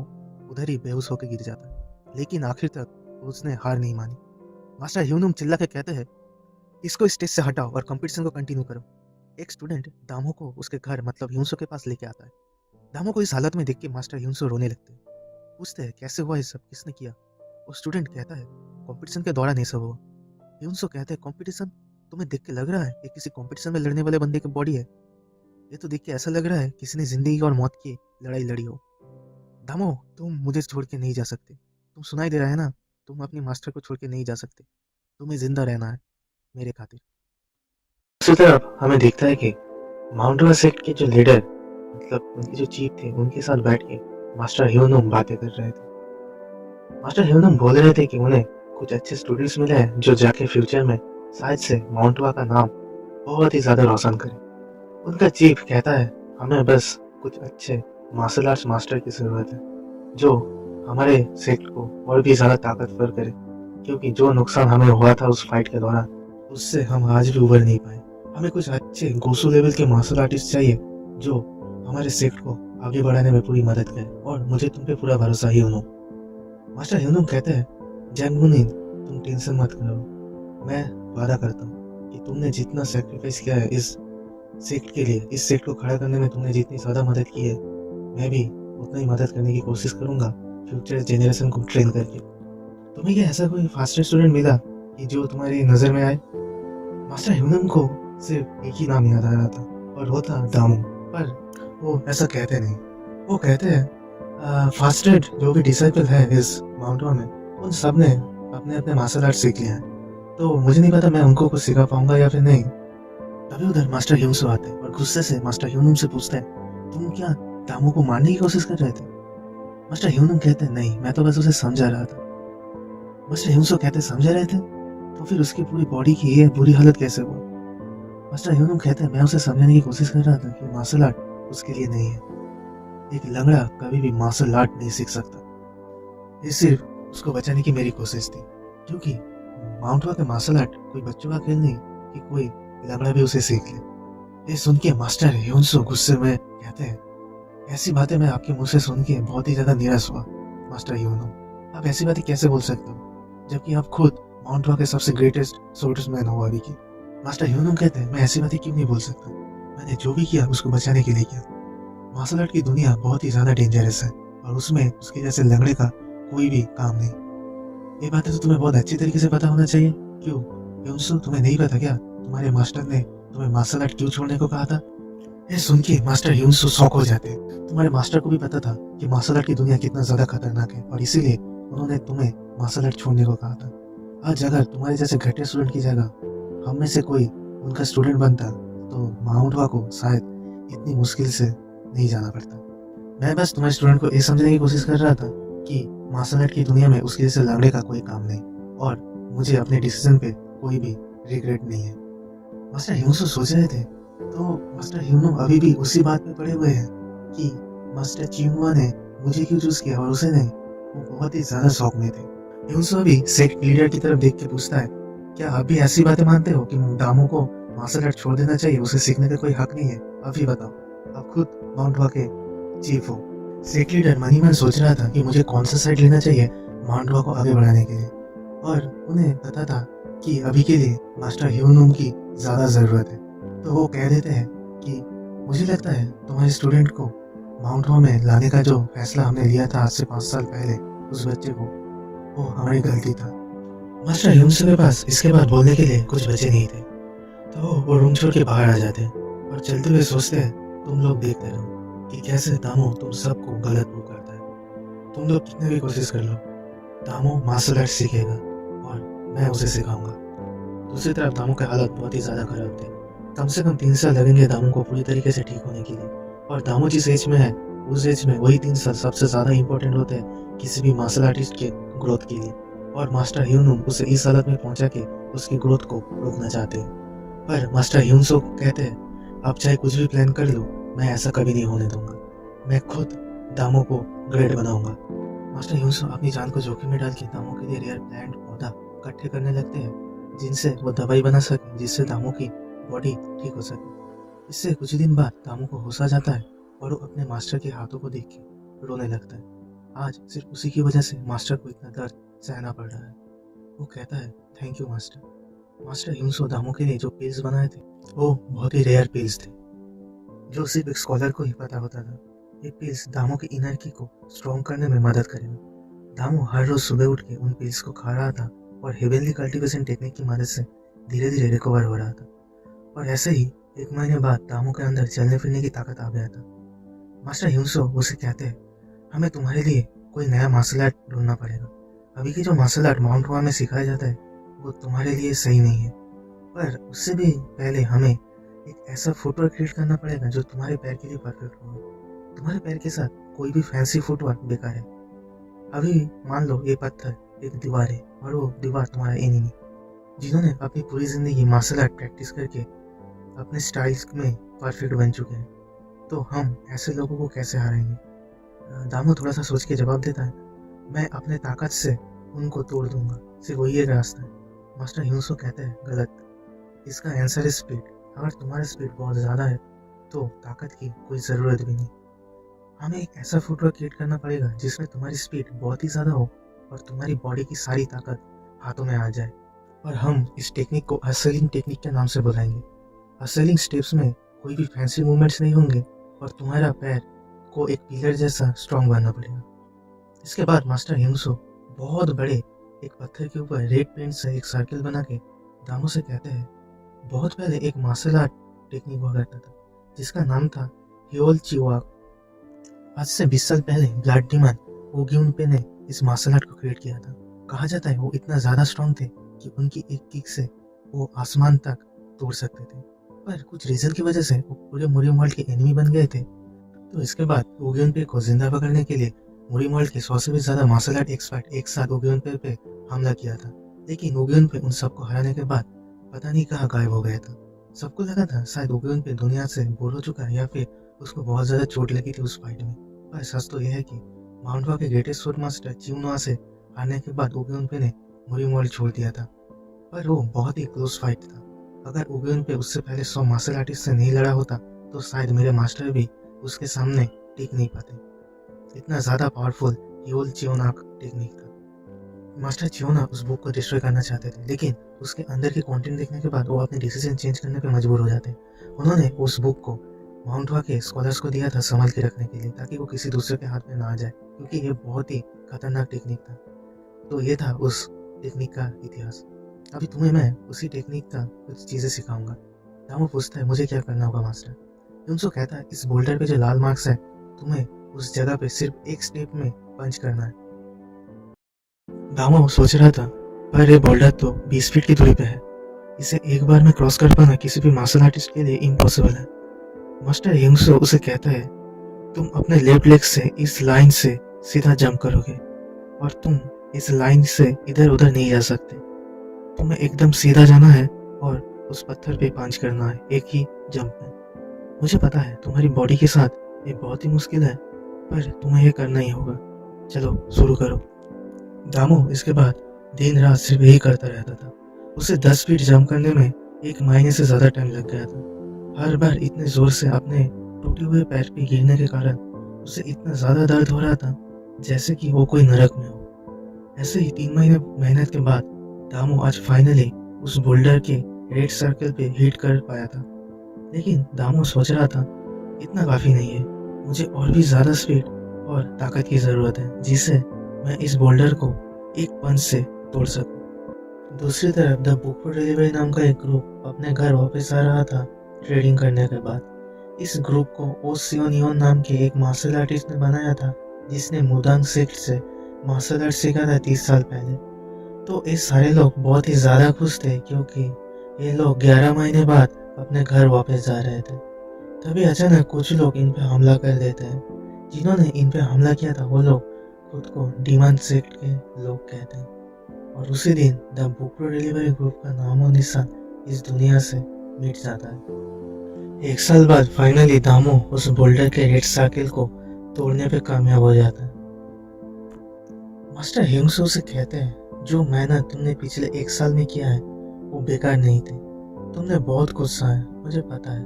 उधर ही बेहोश होकर गिर जाता है, लेकिन आखिर तक उसने हार नहीं मानी। मास्टर ह्यूनुम चिल्ला के कहते हैं इसको स्टेज से हटाओ और कंपटीशन को कंटिन्यू करो। एक स्टूडेंट दामो को उसके घर मतलब ह्यूनसो के पास लेके आता है। दामो को इस हालत में देख के मास्टर ह्यूनसो रोने लगते हैं। पूछते हैं कैसे हुआ ये सब, किसने किया। वो स्टूडेंट कहता है कंपटीशन के दौरान ये सब हुआ। ह्यूनसो कहते हैं कंपटीशन, तुम्हें देख के लग रहा है ये किसी कंपटीशन में लड़ने वाले बंदे की बॉडी है। ये तो देख के ऐसा लग रहा है किसी ने जिंदगी और मौत की लड़ाई लड़ी हो। दामो तुम मुझे छोड़ के नहीं जा सकते, तुम सुनाई दे रहा है ना, तुम अपने मास्टर को छोड़ के नहीं जा सकते, तुम्हें जिंदा रहना है मेरे खातिर। दूसरी तरफ हमें दिखता है कि माउंटवा सेक्ट के जो लीडर मतलब उनके जो चीफ थे उनके साथ बैठ के मास्टर ह्यूनुम बातें कर रहे थे। मास्टर ह्यूनुम बोल रहे थे कि उन्हें कुछ अच्छे स्टूडेंट्स मिले हैं जो जाके फ्यूचर में शायद से माउंटवा का नाम बहुत ही ज्यादा रोशन करे। उनका चीफ कहता है हमें बस कुछ अच्छे मार्शल आर्ट्स मास्टर की जरूरत है जो हमारे सेक्ट को और भी ज्यादा ताकतवर करे, क्योंकि जो नुकसान हमें हुआ था उस फाइट के दौरान उससे हम आज भी उबर नहीं पाए। हमें कुछ अच्छे गोसू लेवल के मार्शल आर्टिस्ट चाहिए जो हमारे सेक्ट को आगे बढ़ाने में पूरी मदद करे, और मुझे तुम पे पूरा भरोसा ही ह्यूनुम। मास्टर ह्यूनुम कहते हैं जैंगमुनिन तुम टेंशन मत करो, मैं वादा करता हूँ कि तुमने जितना सेक्रीफाइस किया है इस सेक्ट के लिए, इस सेक्ट को खड़ा करने में तुमने जितनी ज्यादा मदद की है मैं भी उतना ही मदद करने की कोशिश करूंगा फ्यूचर जेनरेशन को ट्रेन करके। तुम्हें क्या ऐसा कोई फास्टर स्टूडेंट मिला कि जो तुम्हारी नजर में आए। मास्टर ह्यूनुम को सिर्फ एक ही नाम याद आ रहा था और वो था दामो, पर वो ऐसा कहते नहीं। वो कहते हैं फास्टेड जो भी डिसाइपल है इस माउंटवा में उन सब ने अपने अपने मार्शल आर्ट सीख लिया है, तो मुझे नहीं पता मैं उनको कुछ सिखा पाऊंगा या फिर नहीं। तभी उधर मास्टर ह्यूनसो आते हैं और गुस्से से मास्टर ह्यूनुम से पूछते हैं तुम क्या दामो को मारने की कोशिश कर रहे थे। मास्टर ह्यूनुम कहते हैं नहीं, मैं तो बस उसे समझा रहा था। मास्टर ह्यूनसो कहते हैं समझा रहे थे, तो फिर उसकी पूरी बॉडी की ये बुरी हालत कैसे हुआ। मास्टर ह्यूनुम कहते हैं मैं उसे समझाने की कोशिश कर रहा था कि मार्शल आर्ट उसके लिए नहीं है। एक लंगड़ा कभी भी मार्शल आर्ट नहीं सीख सकता, ये सिर्फ उसको बचाने की मेरी कोशिश थी, क्योंकि माउंटवा का मार्शल आर्ट कोई बच्चों का खेल नहीं कि कोई लंगड़ा भी उसे सीख ले। ये सुन के मास्टर ह्यूनसो गुस्से में कहते हैं ऐसी बातें मैं आपके मुंह से सुन के बहुत ही ज्यादा निराश हुआ। मास्टर ह्यूनुम आप ऐसी बातें कैसे बोल सकते हो जबकि आप खुद माउंटवा के सबसे ग्रेटेस्ट सोल्जर्समैन हो अभी की। मास्टर ह्यूनुम कहते हैं मैं ऐसी बातें क्यों नहीं बोल सकता, मैंने जो भी किया उसको बचाने के लिए किया। मार्शल आर्ट की दुनिया बहुत ही ज्यादा डेंजरस है और उसमें उसके जैसे लंगड़े का कोई भी काम नहीं। ये बातें तो तुम्हें बहुत अच्छी तरीके से पता होना चाहिए। क्यों ह्यूनसो तुम्हें नहीं पता क्या तुम्हारे मास्टर ने तुम्हें मार्शल आर्ट क्यों छोड़ने को कहा था। ये सुन के मास्टर ह्यूनसो शॉक हो जाते हैं। तुम्हारे मास्टर को भी पता था कि मार्शल आर्ट की दुनिया कितना ज्यादा खतरनाक है और इसीलिए उन्होंने तुम्हें मार्शल आर्ट छोड़ने को कहा था। आज अगर तुम्हारे जैसे घटिया स्टूडेंट की जगह हम में से कोई उनका स्टूडेंट बनता तो माउंटवा को शायद इतनी मुश्किल से नहीं जाना पड़ता। मैं बस तुम्हारे स्टूडेंट को ये समझने की कोशिश कर रहा था कि मार्शल आर्ट की दुनिया में उसके जैसे लंगड़े का कोई काम नहीं और मुझे अपने डिसीजन पे कोई भी रिग्रेट नहीं है। मास्टर ह्यूनसो सोच रहे थे तो मास्टर ह्यूनुम अभी भी उसी बात पे पड़े हुए हैं कि मास्टर चिंगवा ने मुझे क्यों चूज किया और उसे नहीं। वो बहुत ही ज्यादा शौक में थे। ह्यूनसो अभी सेक्ट लीडर की तरफ देख के पूछता है क्या आप भी ऐसी बातें मानते हो कि दामू को मार्शल आर्ट छोड़ देना चाहिए, उसे सीखने का कोई हक नहीं है? अभी बताओ, आप खुद माउंट वा के चीफ हो। सेक लीडर मन ही मन सोच रहा था कि मुझे कौन सा साइड लेना चाहिए माउंट वा को आगे बढ़ाने के लिए, और उन्हें पता था कि अभी के लिए मास्टर ह्यूनूम की ज़्यादा ज़रूरत है। तो वो कह देते हैं कि मुझे लगता है तुम्हारे स्टूडेंट को माउंट वा में लाने का जो फैसला हमने लिया था आज से 5 साल पहले, उस बच्चे को, वो हमारी गलती था। मास्टर ह्यूनसो के पास इसके बाद बोलने के लिए कुछ बचे नहीं थे, तो वो रूम छोड़ के बाहर आ जाते और चलते हुए सोचते हैं, तुम लोग देखते रहो कि कैसे दामू तुम सबको गलत प्रूव करता है। तुम लोग कितने भी कोशिश कर लो, दामू मार्शल आर्ट सीखेगा और मैं उसे सिखाऊंगा। दूसरी तरफ दामू की हालत बहुत ही ज़्यादा खराब थी। कम से कम 3 साल लगेंगे दामू को पूरी तरीके से ठीक होने के लिए, और दामू जिस एज में है उस एज में वही 3 साल सबसे ज़्यादा इंपॉर्टेंट होते हैं किसी भी मार्शल आर्टिस्ट के ग्रोथ के लिए, और मास्टर ह्यूनूम उसे इस हालत में पहुंचा के उसकी ग्रोथ को रोकना चाहते हैं। पर मास्टर ह्यूनसो कहते हैं, आप चाहे कुछ भी प्लान कर लो, मैं ऐसा कभी नहीं होने दूंगा। मैं खुद दामू को ग्रेट बनाऊंगा। मास्टर ह्यूनसो अपनी जान को जोखिम में डाल के दामू के लिए रेयर प्लांट पौधा इकट्ठे करने लगते हैं, जिनसे वो दवाई बना सके, जिससे दामू की बॉडी ठीक हो सके। इससे कुछ दिन बाद दामू को होश आ जाता है और वो अपने मास्टर के हाथों को देख के रोने लगता है। आज सिर्फ उसी की वजह से मास्टर को इतना दर्द सहना पड़ रहा है। वो कहता है, थैंक यू मास्टर। मास्टर ह्यूनसो दामू के लिए जो पिल्स बनाए थे वो बहुत ही रेयर पिल्स थे, जो सिर्फ एक स्कॉलर को ही पता होता था। ये पिल्स दामू की इनर की को स्ट्रॉन्ग करने में मदद करेगा। दामू हर रोज सुबह उठ के उन पिल्स को खा रहा था और हेवनली कल्टीवेशन टेक्निक की मदद से धीरे धीरे रिकवर हो रहा था। और ऐसे ही 1 महीने बाद दामू के अंदर चलने फिरने की ताकत आ गया था। मास्टर ह्यूनसो उसे कहते हैं, हमें तुम्हारे लिए कोई नया मार्शल आर्ट ढूंढना पड़ेगा। अभी की जो मार्शल आर्ट माउंट वा में सिखाया जाता है वो तुम्हारे लिए सही नहीं है, पर उससे भी पहले हमें एक ऐसा फुटवर्क क्रिएट करना पड़ेगा जो तुम्हारे पैर के लिए परफेक्ट होगा। तुम्हारे पैर के साथ कोई भी फैंसी फुटवर्क बेकार है। अभी मान लो ये पत्थर एक दीवार है और वो दीवार तुम्हारा एनिमी, जिन्होंने अपनी पूरी जिंदगी मार्शल आर्ट प्रैक्टिस करके अपने स्टाइल्स में परफेक्ट बन चुके हैं, तो हम ऐसे लोगों को कैसे हारेंगे? दामू थोड़ा सा सोच के जवाब देता है, मैं अपने ताकत से उनको तोड़ दूंगा, सिर्फ वही एक रास्ता है। मास्टर ह्यूनसो कहते हैं, गलत। इसका आंसर है स्पीड। अगर तुम्हारा स्पीड बहुत ज़्यादा है तो ताकत की कोई ज़रूरत भी नहीं। हमें एक ऐसा फुटवर्क क्रिएट करना पड़ेगा जिसमें तुम्हारी स्पीड बहुत ही ज़्यादा हो और तुम्हारी बॉडी की सारी ताकत हाथों में आ जाए, और हम इस टेक्निक को हसलिंग टेक्निक के नाम से बुलाएंगे। हसलिंग स्टेप्स में कोई भी फैंसी मूवमेंट्स नहीं होंगे और तुम्हारा पैर को एक पिलर जैसा स्ट्रॉन्ग बनना पड़ेगा। इसके बाद मास्टर ह्यूनसो बहुत बड़े एक पत्थर के ऊपर रेड पेंट से एक सर्कल बना के दामू से कहते हैं, बहुत पहले एक मार्शल आर्ट टेक्निक हुआ करता था जिसका नाम था ह्योल चिवाक। आज से 20 साल पहले ब्लड डीमन ओग्युनपे ने इस मार्शल आर्ट को क्रिएट किया था। कहा जाता है वो इतना ज़्यादा स्ट्रॉन्ग थे कि उनकी एक किक से वो आसमान तक तोड़ सकते थे, पर कुछ रीजन की वजह से वो पूरे मोरियम वर्ल्ड के एनिमी बन गए थे। तो इसके बाद ओग्युनपे को जिंदा पकड़ने के लिए मोरियम वर्ल्ड के 100 से भी ज़्यादा मार्शल आर्ट एक्सपर्ट एक साथ ओग्युनपे पे हमला किया था, लेकिन ओग्युनपे उन सबको हराने के बाद पता नहीं कहाँ गायब हो गया था। सबको लगा था शायद ओग्युनपे दुनिया से बोर हो चुका है या फिर उसको बहुत ज़्यादा चोट लगी थी उस फाइट में। पर सच तो यह है कि माउंट वा के ग्रेटेस्ट स्वॉर्ड मास्टर चिउनवा से हारने के बाद ओग्युनपे ने मोरियम वर्ल्ड छोड़ दिया था, पर वो बहुत ही क्लोज फाइट था। अगर ओग्युनपे उससे पहले 100 मार्शल आर्टिस्ट से नहीं लड़ा होता तो शायद मेरे मास्टर भी उसके सामने टिक नहीं पाते। इतना ज़्यादा पावरफुल ह्योल चियोनाक टेक्निक था। मास्टर चियोना उस बुक को डिस्ट्रॉय करना चाहते थे, लेकिन उसके अंदर के कंटेंट देखने के बाद वो अपने डिसीजन चेंज करने पे मजबूर हो जाते। उन्होंने उस बुक को माउंट वा के स्कॉलर्स को दिया था संभाल के रखने के लिए, ताकि वो किसी दूसरे के हाथ में ना आ जाए, क्योंकि ये बहुत ही खतरनाक टेक्निक था। तो ये था उस टेक्निक का इतिहास। अभी तुम्हें मैं उसी टेक्निक का कुछ चीज़ें सिखाऊंगा। दामू पूछता है, मुझे क्या करना होगा मास्टर? ह्यूनसो कहता है, इस बोल्डर पे जो लाल मार्क्स है तुम्हें उस जगह पे सिर्फ एक स्टेप में पंच करना है। दामू सोच रहा था, पर ये बोल्डर तो 20 फीट की दूरी पे है, इसे एक बार में क्रॉस कर पाना किसी भी मार्शल आर्टिस्ट के लिए इम्पॉसिबल है। मास्टर ह्यूनसो उसे कहता है, तुम अपने लेफ्ट लेग से इस लाइन से सीधा जंप करोगे और तुम इस लाइन से इधर उधर नहीं जा सकते। तुम्हें एकदम सीधा जाना है और उस पत्थर पे पंच करना है एक ही जंप में। मुझे पता है तुम्हारी बॉडी के साथ ये बहुत ही मुश्किल है, पर तुम्हें ये करना ही होगा। चलो शुरू करो। दामू इसके बाद दिन रात सिर्फ यही करता रहता था। उसे 10 फीट जंप करने में 1 महीने से ज़्यादा टाइम लग गया था। हर बार इतने ज़ोर से अपने टूटे हुए पैर पे गिरने के कारण उसे इतना ज़्यादा दर्द हो रहा था जैसे कि वो कोई नरक में हो। ऐसे ही 3 महीने मेहनत के बाद दामू आज फाइनली उस बोल्डर के रेड सर्कल पे हिट कर पाया था। लेकिन दामू सोच रहा था इतना काफ़ी नहीं है, मुझे और भी ज़्यादा स्पीड और ताकत की ज़रूरत है जिससे मैं इस बोल्डर को एक पंच से तोड़ सकूं। दूसरी तरफ द बुक फॉर डिलीवरी नाम का एक ग्रुप अपने घर वापस आ रहा था ट्रेडिंग करने के बाद। इस ग्रुप को ओ सियोनियोन नाम के एक मार्शल आर्टिस्ट ने बनाया था जिसने मुदांग सेक्ट से मार्शल आर्ट सीखा था 30 साल पहले। तो ये सारे लोग बहुत ही ज़्यादा खुश थे क्योंकि ये लोग 11 महीने बाद अपने घर वापस जा रहे थे। तभी अचानक कुछ लोग इन पे हमला कर देते हैं। जिन्होंने इन पे हमला किया था वो लोग खुद को डीमन सेक्ट के लोग कहते हैं और उसी दिन the book for delivery group का नामो निशान इस दुनिया से मिट जाता है। 1 साल बाद फाइनली दामो उस बोल्डर के रेड सर्कल को तोड़ने पे कामयाब हो जाता है। मास्टर हिंगसो से कहते हैं जो मेहनत तुमने पिछले 1 साल में किया है वो बेकार नहीं थी। तुमने बहुत गुस्सा है, मुझे पता है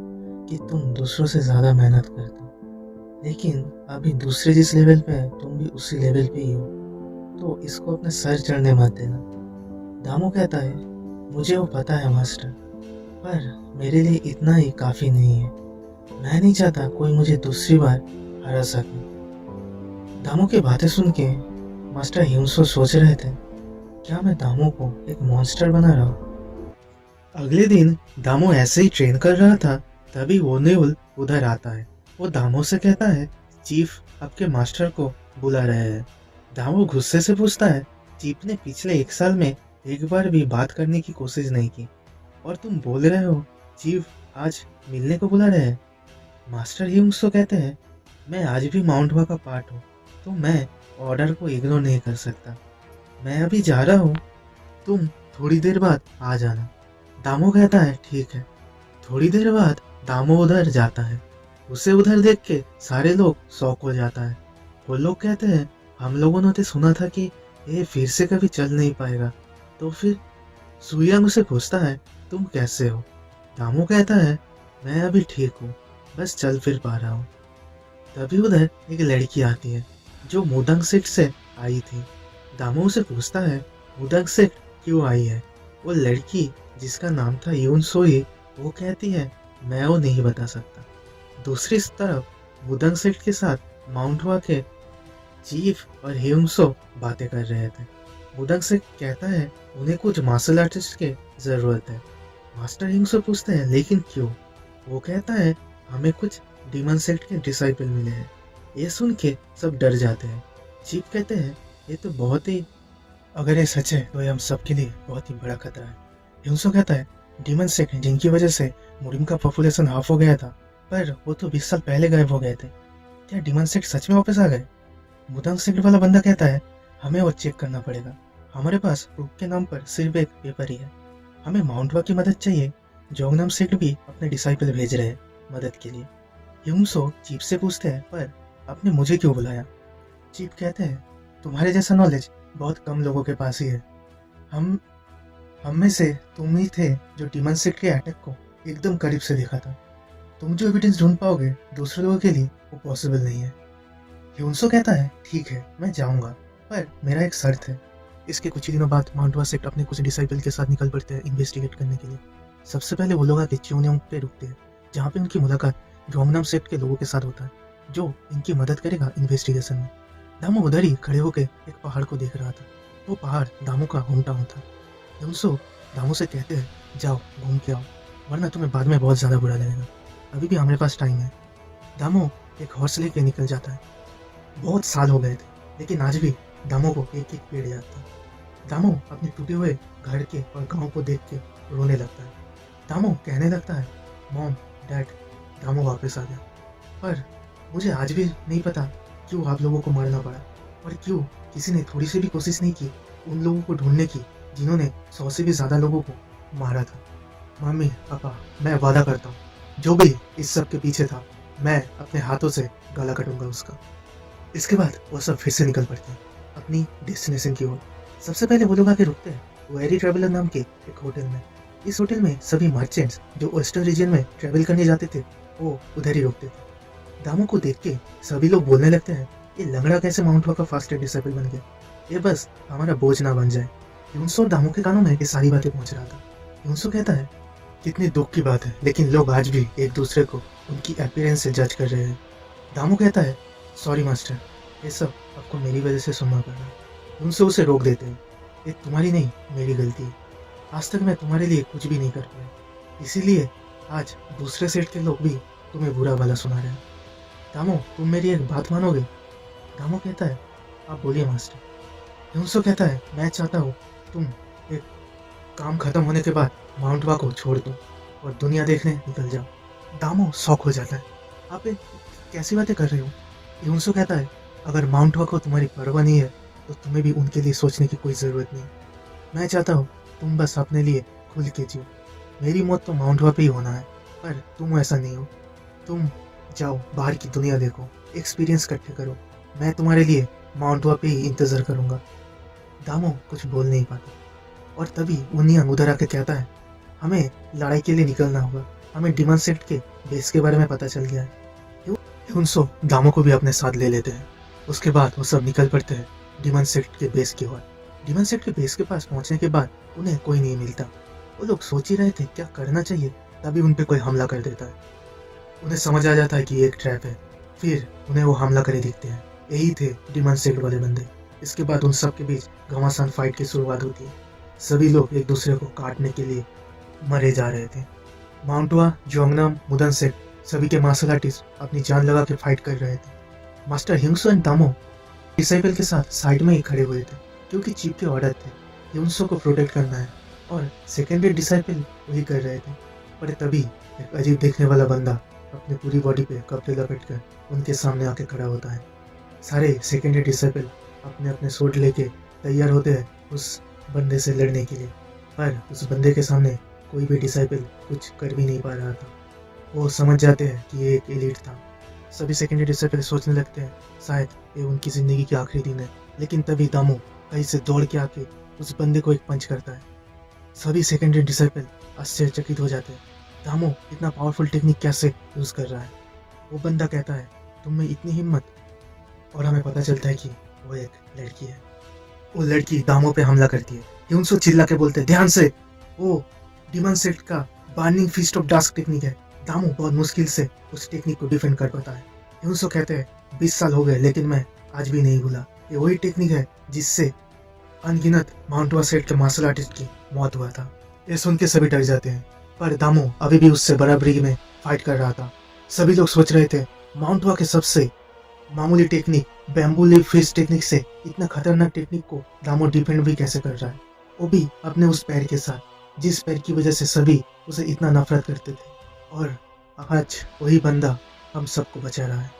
कि तुम दूसरों से ज़्यादा मेहनत करते हो, लेकिन अभी दूसरे जिस लेवल पे है तुम भी उसी लेवल पे ही हो, तो इसको अपने सर चढ़ने मत देना। दामो कहता है मुझे वो पता है मास्टर, पर मेरे लिए इतना ही काफ़ी नहीं है। मैं नहीं चाहता कोई मुझे दूसरी बार हरा सके। दामो की बातें सुन के मास्टर हिंसो सोच रहे थे क्या मैं दामो को एक मॉन्स्टर बना रहा हूँ। अगले दिन दामो ऐसे ही ट्रेन कर रहा था तभी ओनेउल उधर आता है। वो दामो से कहता है चीफ आपके मास्टर को बुला रहे हैं। दामो गुस्से से पूछता है चीफ ने पिछले 1 साल में एक बार भी बात करने की कोशिश नहीं की और तुम बोल रहे हो चीफ आज मिलने को बुला रहे हैं। मास्टर हिंसो कहते हैं मैं आज भी माउंटवा का पार्ट हूँ तो मैं ऑर्डर को इग्नोर नहीं कर सकता। मैं अभी जा रहा हूँ, तुम थोड़ी देर बाद आ जाना। दामो कहता है ठीक है। थोड़ी देर बाद दामो उधर जाता है। उसे उधर देख के सारे लोग शॉक हो जाता है। वो लोग कहते हैं हम लोगों ने तो सुना था कि ये फिर से कभी चल नहीं पाएगा। तो फिर सुयांग उसे पूछता है तुम कैसे हो। दामो कहता है मैं अभी ठीक हूँ, बस चल फिर पा रहा हूँ। तभी उधर एक लड़की आती है जो मुदांग सेक्ट से आई थी। दामो उसे पूछता है मुदांग सेक्ट क्यों आई है। वो लड़की जिसका नाम था यून सोई वो कहती है मैं वो नहीं बता सकता। दूसरी तरफ मुदांग सेक्ट के साथ माउंटवा के चीफ और हिंसो बातें कर रहे थे। मुदांग सेक्ट कहता है उन्हें कुछ मार्शल आर्टिस्ट की जरूरत है। मास्टर हिंसो पूछते हैं लेकिन क्यों। वो कहता है हमें कुछ डीमन सेक्ट के डिसाइपल मिले हैं। ये सुन के सब डर जाते हैं। चीफ कहते हैं ये तो बहुत ही, अगर ये सच है तो ये हम सबके लिए बहुत ही बड़ा खतरा है। हिंसो कहता है डीमन सेक्ट जिनकी वजह से मुरिम का पॉपुलेशन हाफ हो गया था, पर वो तो 20 साल पहले गायब हो गए थे। क्या डीमन सेक्ट सच में वापस आ गए। मुदांग सेक्ट वाला बंदा कहता है हमें वो चेक करना पड़ेगा। हमारे पास प्रूफ के नाम पर सिर्फ एक पेपर ही है। हमें माउंटवा की मदद चाहिए। जोंगनाम सेक्ट भी अपने डिसाइपल भेज रहे हैं मदद के लिए। हिंसो चीफ से पूछते हैं पर आपने मुझे क्यों बुलाया। चीफ कहते हैं तुम्हारे जैसा नॉलेज बहुत कम लोगों के पास ही है। हम में से तुम ही थे जो डीमन सेक्ट के अटैक को एकदम करीब से देखा था। तुम जो एविडेंस ढूंढ पाओगे दूसरे लोगों के लिए वो पॉसिबल नहीं है। हिंसो कहता है ठीक है मैं जाऊंगा, पर मेरा एक शर्त है। इसके कुछ ही दिनों बाद माउंटवा सेक्ट अपने कुछ डिसाइपल के साथ निकल पड़ते हैं इन्वेस्टिगेट करने के लिए। सबसे पहले वो लोग आके च्योनियोंग पे रुकते हैं जहाँ पे उनकी मुलाकात जोंगनाम सेक्ट के लोगों के साथ होता है जो इनकी मदद करेगा इन्वेस्टिगेशन में। दामो उधर ही खड़े होकर एक पहाड़ को देख रहा था। वो पहाड़ दामो का होम टाउन था। हिंसो दामो से कहते हैं जाओ घूम के आओ, वरना तुम्हें बाद में बहुत ज़्यादा बुरा लगेगा। अभी भी हमारे पास टाइम है। दामो एक हॉर्स लेके निकल जाता है। बहुत साल हो गए थे लेकिन आज भी दामो को एक एक पेड़ याद था। दामो अपने टूटे हुए घर के और गांव को देख के रोने लगता है। दामो कहने लगता है मॉम डैड दामो वापस आ गया, पर मुझे आज भी नहीं पता क्यों आप लोगों को मारना पड़ा और क्यों किसी ने थोड़ी सी भी कोशिश नहीं की उन लोगों को ढूंढने की जिन्होंने 100 से भी ज़्यादा लोगों को मारा था। मम्मी पापा मैं वादा करता हूँ जो भी इस सब के पीछे था मैं अपने हाथों से गला कटूंगा उसका। इसके बाद वो सब फिर से निकल पड़ते हैं अपनी डेस्टिनेशन की ओर। सबसे पहले वो लोग आके रुकते हैं वेरी ट्रेवलर नाम के एक होटल में। इस होटल में सभी मर्चेंट्स जो वेस्टर्न रीजन में ट्रेवल करने जाते थे वो उधर ही रुकते थे। दामू को देख के सभी लोग बोलने लगते हैं, ये लंगड़ा कैसे माउंट हुआ का फास्टेस्ट डिसाइपल बन गया, ये बस हमारा बोझ ना बन जाए। यूनसो और दामू के कानों में ये सारी बातें पहुंच रहा था। यूनसो कहता है, कितनी दुख की बात है, लेकिन लोग आज भी एक दूसरे को उनकी अपीयरेंस से जज कर रहे हैं। दामू कहता है, सॉरी मास्टर, ये सब आपको मेरी वजह से सुनना पड़ा। यूनसो उसे रोक देते हैं, ये तुम्हारी नहीं मेरी गलती है। आज तक मैं तुम्हारे लिए कुछ भी नहीं कर पाया, इसीलिए आज दूसरे सेट के लोग भी तुम्हें बुरा भला सुना रहे हैं। दामू, तुम मेरी एक बात मानोगे? दामू कहता है, आप बोलिए मास्टर। यूनसो कहता है, मैं चाहता हूँ तुम एक काम खत्म होने के बाद माउंट वा को छोड़ दो और दुनिया देखने निकल जाओ। दामू शॉक हो जाता है, आप एक कैसी बातें कर रहे हो? यूनसो कहता है, अगर माउंट वा को तुम्हारी परवाह नहीं है तो तुम्हें भी उनके लिए सोचने की कोई ज़रूरत नहीं। मैं चाहता हूँ तुम बस अपने लिए खुल के जियो। मेरी मौत तो माउंट वा पे ही होना है, पर तुम ऐसा नहीं हो। तुम जाओ, बाहर की दुनिया देखो, एक्सपीरियंस इकट्ठे करो। मैं तुम्हारे लिए माउंट वा पे ही इंतज़ार करूँगा। दामू कुछ बोल नहीं पाता और तभी उनियन उधर आके कहता है, हमें लड़ाई के लिए निकलना होगा, हमें डिमन सेट के बेस के बारे में पता चल गया है। यूनसो दामू को भी अपने साथ ले लेते हैं। उसके बाद वो सब निकल पड़ते हैं डिमन सेट के बेस की ओर। डिमन सेट के बेस के पास पहुंचने के बाद उन्हें कोई नहीं मिलता। वो लोग सोच ही रहे थे क्या करना चाहिए, तभी उन पे कोई हमला कर देता है। उन्हें समझ आ जाता है कि ये एक ट्रैप है, फिर उन्हें वो हमला करे दिखते हैं। यही थे डिमन सेट वाले बंदे। इसके बाद उन सब के बीच घमासान फाइट की शुरुआत होती है। सभी लोग एक दूसरे को काटने के लिए मरे जा रहे थे। माउंटवा, जोंगनम, मुदन सेट सभी के मार्शल आर्टिस्ट अपनी जान लगा के फाइट कर रहे थे। मास्टर ह्यूंसो एंड दामो डिसाइपल के साथ साइड में ही खड़े हुए थे, क्योंकि चीफ के ऑर्डर थे ह्यूंसो को प्रोटेक्ट करना है और सेकेंडरी डिसाइपल वही कर रहे थे। पर तभी एक अजीब देखने वाला बंदा अपनी पूरी बॉडी पे कपड़े लपेट कर उनके सामने आके खड़ा होता है। सारे सेकेंडरी डिसाइपल अपने अपने सोट लेके तैयार होते हैं उस बंदे से लड़ने के लिए, पर उस बंदे के सामने कोई भी डिसाइपल कुछ कर भी नहीं पा रहा था। वो समझ जाते हैं कि ये एक एलिट था। सभी सेकेंडरी डिसाइपल सोचने लगते हैं शायद ये उनकी जिंदगी की आखिरी दिन है, लेकिन तभी दामू कहीं से दौड़ के आके उस बंदे को एक पंच करता है। सभी सेकेंडरी डिसाइपल आश्चर्यचकित हो जाते हैं, दामू इतना पावरफुल टेक्निक कैसे यूज कर रहा है। वो बंदा कहता है, तुम में इतनी हिम्मत, और हमें पता चलता है कि वो एक लड़की है। वो लड़की दामू पे हमला करती है। ह्यूंसो चिल्ला के बोलते हैं, ध्यान से, वो डिमन सेट का बर्निंग फीस्ट ऑफ डास्क टेक्निक है। दामू बहुत मुश्किल से उस टेक्निक को डिफेंड कर पाता है। ह्यूंसो कहते हैं, 20 साल हो गए लेकिन मैं आज भी नहीं भूला। ये वही टेक्निक है जिससे अनगिनत माउंटवा सेट के मार्शल आर्टिस्ट की मौत हुआ था। ये सुन के सभी डर जाते हैं, पर दामू अभी भी उससे बराबरी में फाइट कर रहा था। सभी लोग सोच रहे थे माउंटवा के सबसे मामूली technique bamboo leaf fist technique से इतना खतरनाक टेक्निक को दामू डिफेंड भी कैसे कर रहा है, वो भी अपने उस पैर के साथ जिस पैर की वजह से सभी उसे इतना नफरत करते थे। और आज वही बंदा हम सबको बचा रहा है।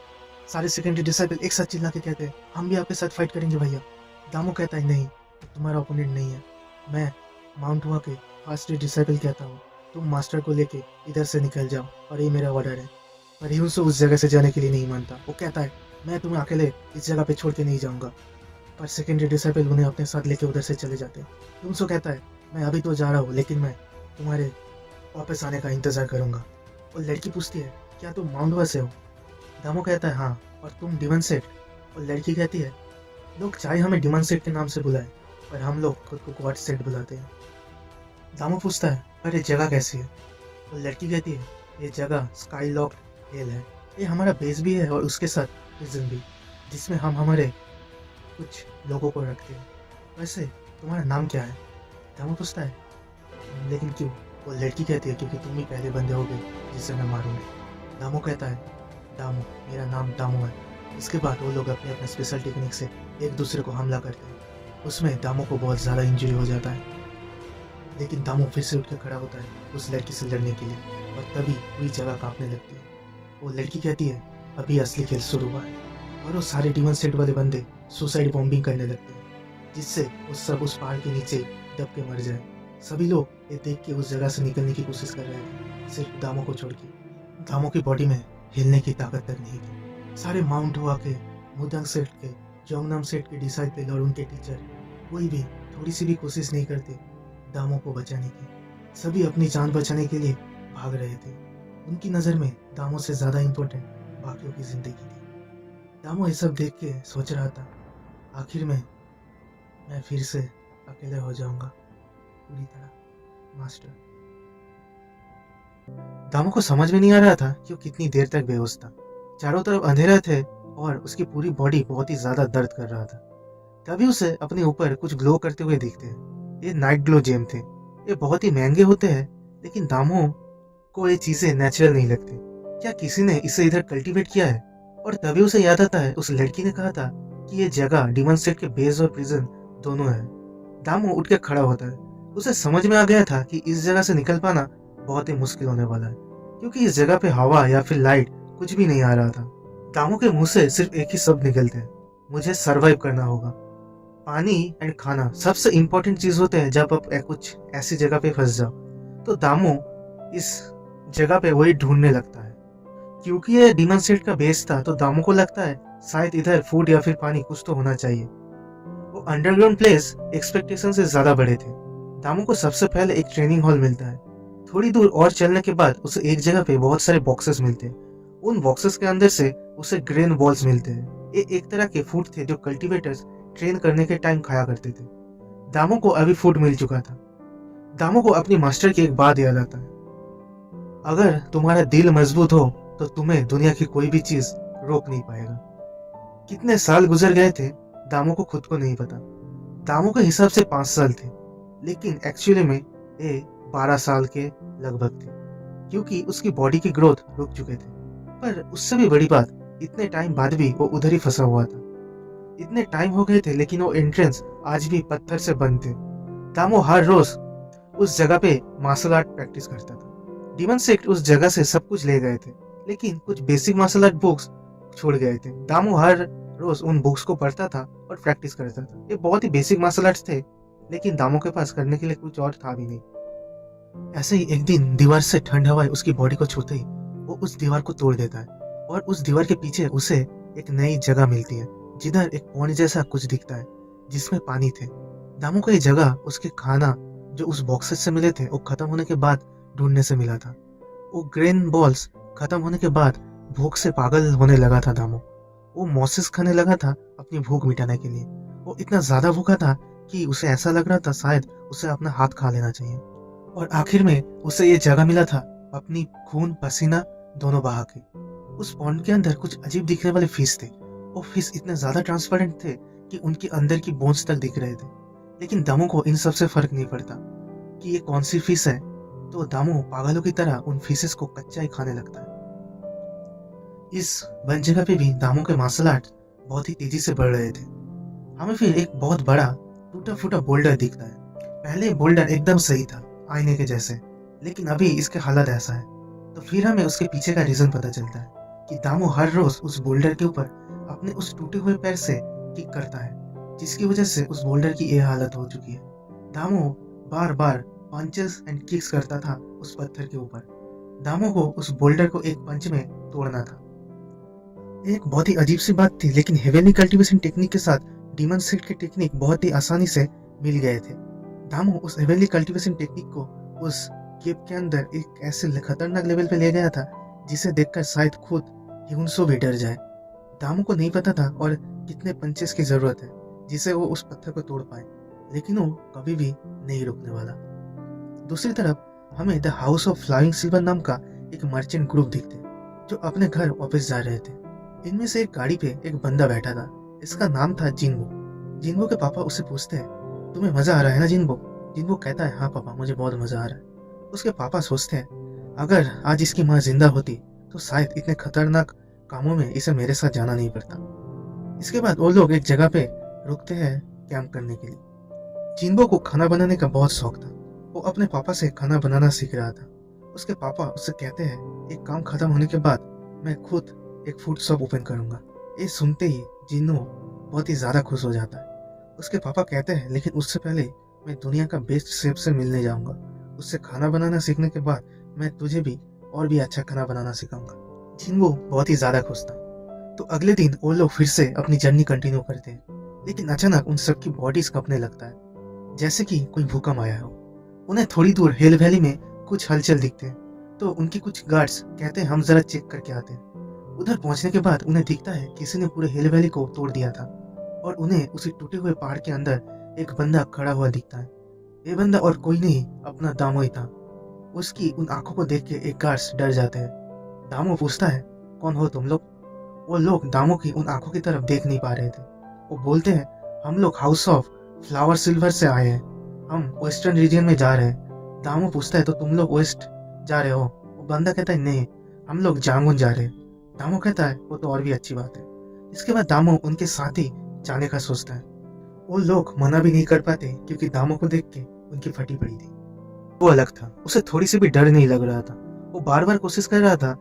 सारे सेकेंडरी डिसाइपल एक साथ चिल्ला के कहते हैं, हम भी आपके साथ फाइट करेंगे भैया। दामू कहता है, नहीं, ये तुम्हारा ओपोनेंट नहीं है। मैं माउंटवा के फास्ट डिसाइपल कहता हूँ, तुम मास्टर को लेके इधर से निकल जाओ और ये मेरा ऑर्डर है। पर ह्यूंसो उस जगह से जाने के लिए नहीं मानता। वो कहता है, मैं तुम्हें अकेले इस जगह पे छोड़ के नहीं जाऊंगा। पर सेकेंडरी डिसाइपल उन्हें अपने साथ लेके उधर से चले जाते हैं। ह्यूंसो कहता है, मैं अभी तो जा रहा हूँ, लेकिन मैं तुम्हारे वापस आने का इंतजार करूंगा। और लड़की पूछती है, क्या तुम माउंटवा से हो? दामू कहता है, हाँ, और तुम डिमन सेट? और लड़की कहती है, लोग चाहे हमें डिमन सेट के नाम से बुलाए, पर हम लोग खुद को गॉड सेट बुलाते हैं। दामू पूछता है, पर ये जगह कैसी है? और लड़की कहती है, ये जगह स्काई लॉक्ड हेल है। ये हमारा बेस भी है और उसके साथ प्रिजन भी, जिसमें हम हमारे कुछ लोगों को रखते हैं। वैसे तुम्हारा नाम क्या है? दामू पूछता है, लेकिन क्यों? वो लड़की कहती है, क्योंकि तुम ही पहले बंदे होगे जिसे मैं मारूंगी। दामू कहता है, दामू, मेरा नाम दामू है। इसके बाद वो लोग अपने अपने स्पेशल टेक्निक से एक दूसरे को हमला करते हैं। उसमें दामू को बहुत ज़्यादा इंजरी हो जाता है, लेकिन दामू फिर से उठ कर खड़ा होता है उस लड़की से लड़ने के लिए, और तभी पूरी जगह कांपने लगती है। वो लड़की कहती है, अभी असली खेल शुरू हुआ है, और वो सारे डिमन सेट वाले बंदे सुसाइड बॉम्बिंग करने लगते हैं, जिससे वो सब उस पहाड़ के नीचे दब के मर जाए। सभी लोग ये देख के उस जगह से निकलने की कोशिश कर रहे थे, सिर्फ दामू को छोड़ के। दामू की बॉडी में हिलने की ताकत तक नहीं थी। सारे माउंट हुआ के, मुदंग सेट के, जोंगनाम सेट के डिसाइपल और उनके टीचर कोई भी थोड़ी सी भी कोशिश नहीं करते दामो को बचाने की। सभी अपनी जान बचाने के लिए भाग रहे थे। उनकी नज़र में दामो से ज़्यादा इम्पोर्टेंट बाकियों की ज़िंदगी थी। दामो ये सब देख के सोच रहा था, आखिर में मैं फिर से अकेले हो जाऊंगा पूरी तरह मास्टर। दामो को समझ में नहीं आ रहा था कि वो कितनी देर तक बेहोश था। चारों तरफ अंधेरा थे और उसकी पूरी बॉडी बहुत ही ज्यादा दर्द कर रहा था। तभी उसे अपने ऊपर कुछ ग्लो करते हुए दिखते हैं। ये नाइट ग्लो जेम थे। ये बहुत ही महंगे होते हैं, लेकिन दामो को ये चीजें नेचुरल नहीं लगती। क्या किसी ने इसे इधर कल्टीवेट किया है? और तभी उसे याद आता है उस लड़की ने कहा था कि ये जगह डीमन स्टेट के बेस और प्रिजन दोनों है। दामो उठ के खड़ा होता है। उसे समझ में आ गया था कि इस जगह से निकल पाना बहुत ही मुश्किल होने वाला है, क्योंकि इस जगह पे हवा या फिर लाइट कुछ भी नहीं आ रहा था। दामो के मुंह से सिर्फ एक ही शब्द निकलते हैं, मुझे सरवाइव करना होगा। पानी एंड खाना सबसे इम्पोर्टेंट चीज होते हैं जब आप कुछ ऐसी जगह पे फंस जाओ। तो दामो इस जगह पे वही ढूंढने लगता है। क्योंकि ये डीमन स्टेट का बेस था, तो दामो को लगता है शायद इधर फूड या फिर पानी कुछ तो होना चाहिए। वो अंडरग्राउंड प्लेस एक्सपेक्टेशन से ज्यादा बड़े थे। दामो को सबसे पहले एक ट्रेनिंग हॉल मिलता है। थोड़ी दूर और चलने के बाद उसे एक जगह पे बहुत सारे बॉक्सेस मिलते हैं। उन बॉक्सेस के अंदर से उसे ग्रेन बॉल्स मिलते हैं। ये एक तरह के फूड थे जो कल्टीवेटर्स ट्रेन करने के टाइम खाया करते थे। दामो को अभी फूड मिल चुका था। दामो को अपनी मास्टर की एक बात याद आता है, अगर तुम्हारा दिल मजबूत हो तो तुम्हें दुनिया की कोई भी चीज रोक नहीं पाएगा। कितने साल गुजर गए थे दामो को खुद को नहीं पता। दामो के हिसाब से 5 साल थे, लेकिन एक्चुअली में ये 12 साल के लगभग थे, क्योंकि उसकी बॉडी की ग्रोथ रुक चुके थे। पर उससे भी बड़ी बात, इतने टाइम बाद भी वो उधर ही फंसा हुआ था। इतने टाइम हो गए थे, लेकिन वो एंट्रेंस आज भी पत्थर से बंद थे। दामो हर रोज उस जगह पे मार्शल आर्ट प्रैक्टिस करता था। डीमन सेक्ट उस जगह से सब कुछ ले गए थे, लेकिन कुछ बेसिक मार्शल आर्ट बुक्स छोड़ गए थे। दामो हर रोज उन बुक्स को पढ़ता था और प्रैक्टिस करता था। ये बहुत ही बेसिक मार्शल आर्ट्स थे, लेकिन दामो के पास करने के लिए कुछ और था भी नहीं। ऐसे ही एक दिन दीवार से ठंड हवाएं उसकी बॉडी को छूते ही वो उस दीवार को तोड़ देता है, और उस दीवार के पीछे उसे एक नई जगह मिलती है, जिधर एक पॉन्ड जैसा कुछ दिखता है जिसमें पानी थे। दामो को ये जगह उसके खाना जो उस बॉक्सेस से मिले थे वो खत्म होने के बाद ढूंढने से मिला था। वो ग्रेन बॉल्स खत्म होने के बाद भूख से पागल होने लगा था दामो। वो मॉसेस खाने लगा था अपनी भूख मिटाने के लिए। वो इतना ज्यादा भूखा था कि उसे ऐसा लग रहा था शायद उसे अपना हाथ खा लेना चाहिए। और आखिर में उसे ये जगह मिला था अपनी खून पसीना दोनों बहा के। उस पॉन्ड के अंदर कुछ अजीब दिखने वाले फिश थे। वो फिश इतने ज्यादा ट्रांसपेरेंट थे कि उनके अंदर की बोन्स तक दिख रहे थे। लेकिन दामो को इन सब से फर्क नहीं पड़ता कि ये कौन सी फिश है, तो दामो पागलों की तरह उन फिशेस को कच्चा ही खाने लगता है। इस बंद जगह पे भी दामो के मार्शल आर्ट बहुत ही तेजी से बढ़ रहे थे। हमें फिर एक बहुत बड़ा टूटा फूटा बोल्डर दिखता है। पहले बोल्डर एकदम सही था, आईने के जैसे, लेकिन अभी इसके हालत ऐसा है। तो फिर हमें उसके पीछे का रीजन पता चलता है कि दामो हर रोज उस बोल्डर के ऊपर अपने उस टूटे हुए पैर से किक करता है, जिसकी वजह से उस बोल्डर की यह हालत हो चुकी है। दामो बार बार पंचेस एंड किक्स करता था उस पत्थर के ऊपर। दामो को उस बोल्डर को एक पंच में तोड़ना था। एक बहुत ही अजीब सी बात थी, लेकिन हेवेनली कल्टीवेशन टेक्निक के साथ डीमन सेक्ट के टेक्निक बहुत ही आसानी से मिल गए थे। दामो उस हेवेनली कल्टीवेशन टेक्निक को उस केव के अंदर एक ऐसे खतरनाक लेवल पे ले गया था जिसे देखकर शायद खुद ह्यूनसो भी डर जाए। दामो को नहीं पता था और कितने पंचेस की जरूरत है जिसे वो उस पत्थर को तोड़ पाए, लेकिन वो कभी भी नहीं रुकने वाला। दूसरी तरफ हमें the house of flying silver नाम का एक मर्चेंट ग्रुप दिखते जो अपने घर वापस जा रहे थे। इनमें से एक गाड़ी पे एक बंदा बैठा था। इसका नाम था जिन्बो। जिन्बो के पापा उससे पूछते हैं, तुम्हें मजा आ रहा है ना जिन्बो? जिन्बो कहता है, हाँ पापा, मुझे बहुत मजा आ रहा है। उसके पापा सोचते हैं, अगर आज इसकी माँ जिंदा होती तो शायद इतने खतरनाक कामों में इसे मेरे साथ जाना नहीं पड़ता। इसके बाद वो लोग एक जगह पे रुकते हैं कैंप करने के लिए। जिन्बो को खाना बनाने का बहुत शौक था। वो अपने पापा से खाना बनाना सीख रहा था। उसके पापा उससे कहते हैं, एक काम खत्म होने के बाद मैं खुद एक फूड शॉप ओपन करूंगा। ये सुनते ही जिन्नो बहुत ही ज्यादा खुश हो जाता है। उसके पापा कहते हैं, लेकिन उससे पहले मैं दुनिया का बेस्ट शेफ से मिलने जाऊंगा। उससे खाना बनाना सीखने के बाद मैं तुझे भी और भी अच्छा खाना बनाना सिखाऊंगा। जिन्नो बहुत ही ज्यादा खुश था। तो अगले दिन वो लोग फिर से अपनी जर्नी कंटिन्यू करते हैं, लेकिन अचानक उन सबकी बॉडीज कांपने लगता है, जैसे कि कोई भूकंप आया हो। उन्हें थोड़ी दूर हिल वैली में कुछ हलचल दिखते हैं, तो उनके कुछ गार्ड्स कहते हैं हम जरा चेक करके आते हैं। उधर पहुंचने के बाद उन्हें दिखता है किसी ने पूरे हिल वैली को तोड़ दिया था और उन्हें उसी टूटे हुए पहाड़ के अंदर एक बंदा खड़ा हुआ दिखता है। ये बंदा और कोई नहीं, अपना दामो ही था। उसकी उन आंखों को देख के एक गार्ड्स डर जाते हैं। दामो पूछता है कौन हो तुम लोग? वो लोग दामो की उन आंखों की तरफ देख नहीं पा रहे थे। वो बोलते हैं हम लोग हाउस ऑफ फ्लावर सिल्वर से आए हैं, हम वेस्टर्न रीजन में जा रहे हैं। दामो पूछता है तो तुम लोग वेस्ट जा रहे हो? वो बंदा कहता है नहीं, हम लोग जांगुन जा रहे हैं। दामो कहता है वो तो और भी अच्छी बात है। इसके बाद दामो उनके साथ ही जाने का सोचता है। वो लोग मना भी नहीं कर पाते क्योंकि दामो को देख के उनकी फटी पड़ी थी। वो अलग था, उसे थोड़ी सी भी डर नहीं लग रहा था। वो बार बार कोशिश कर रहा था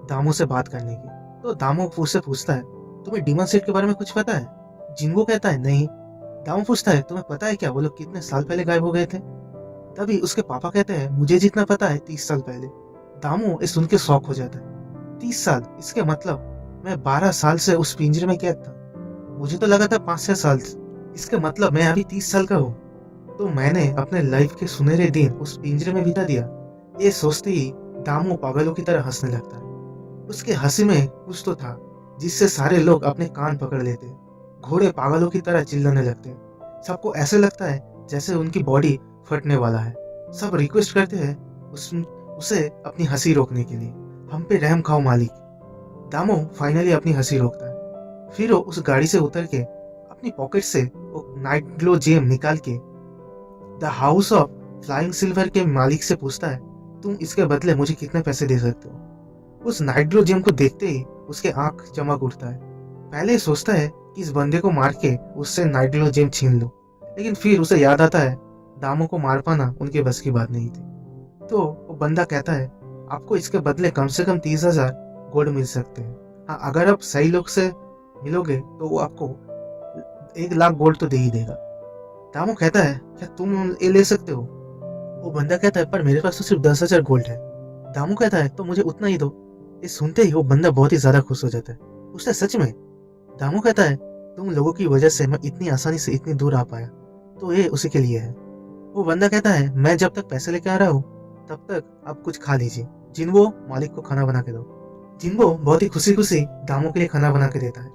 दामो से बात करने की। तो दामो उससे पूछता है तुम्हें डीमन सेट के बारे में कुछ पता है? जिंगो कहता है नहीं। दामो पूछता है तुम्हें पता है क्या वो लोग कितने साल पहले गायब हो गए थे? तभी उसके पापा कहते हैं मुझे जितना पता है 30 साल पहले। दामो इस सुन के शौक हो जाता है। 30 साल, इसके मतलब मैं 12 साल से उस पिंजरे में कैद था। मुझे तो लगा था 5-6 साल, इसके मतलब मैं अभी 30 साल का हूँ। तो मैंने अपने लाइफ के सुनहरे दिन उस पिंजरे में बिता दिया। ये सोचते ही दामो पागलों की तरह हंसने लगता है। उसके हंसी में कुछ तो था जिससे सारे लोग अपने कान पकड़ लेते। घोड़े पागलों की तरह चिल्लाने लगते। सबको ऐसे लगता है जैसे उनकी बॉडी फटने वाला है। सब रिक्वेस्ट करते हैं उसे अपनी हंसी रोकने के लिए। हम पे रहम खाओ मालिक। दामो फाइनली अपनी हंसी रोकता है। फिर वो उस गाड़ी से उतर के अपनी पॉकेट से वो नाइट ग्लो जेम निकाल के the house of flying silver के मालिक से पूछता है तुम इसके बदले मुझे कितने पैसे दे सकते हो? उस नाइट ग्लो जेम को देखते ही उसके आंख चमक उठता है। पहले सोचता है कि इस बंदे को मार के उससे नाइट ग्लो जेम छीन लो, लेकिन फिर उसे याद आता है दामो को मार पाना उनके बस की बात नहीं थी। तो वो बंदा कहता है आपको इसके बदले कम से कम 30,000 गोल्ड मिल सकते हैं। हाँ, अगर आप सही लोग से मिलोगे तो वो आपको 1 लाख गोल्ड तो दे ही देगा। दामो कहता है क्या तुम ये ले सकते हो? वो बंदा कहता है पर मेरे पास तो सिर्फ 10,000 गोल्ड है। दामो कहता है तो मुझे उतना ही दो। ये सुनते ही वो बंदा बहुत ही ज्यादा खुश हो जाता है। उसने सच में? दामो कहता है तुम लोगों की वजह से मैं इतनी आसानी से इतनी दूर आ पाया, तो ये उसी के लिए है। वो बंदा कहता है मैं जब तक पैसे लेके आ रहा हूँ तब तक आप कुछ खा लीजिए। जिन्वो मालिक को खाना बना के दो। जिन्वो बहुत ही खुशी खुशी दामो के लिए खाना बना के देता है।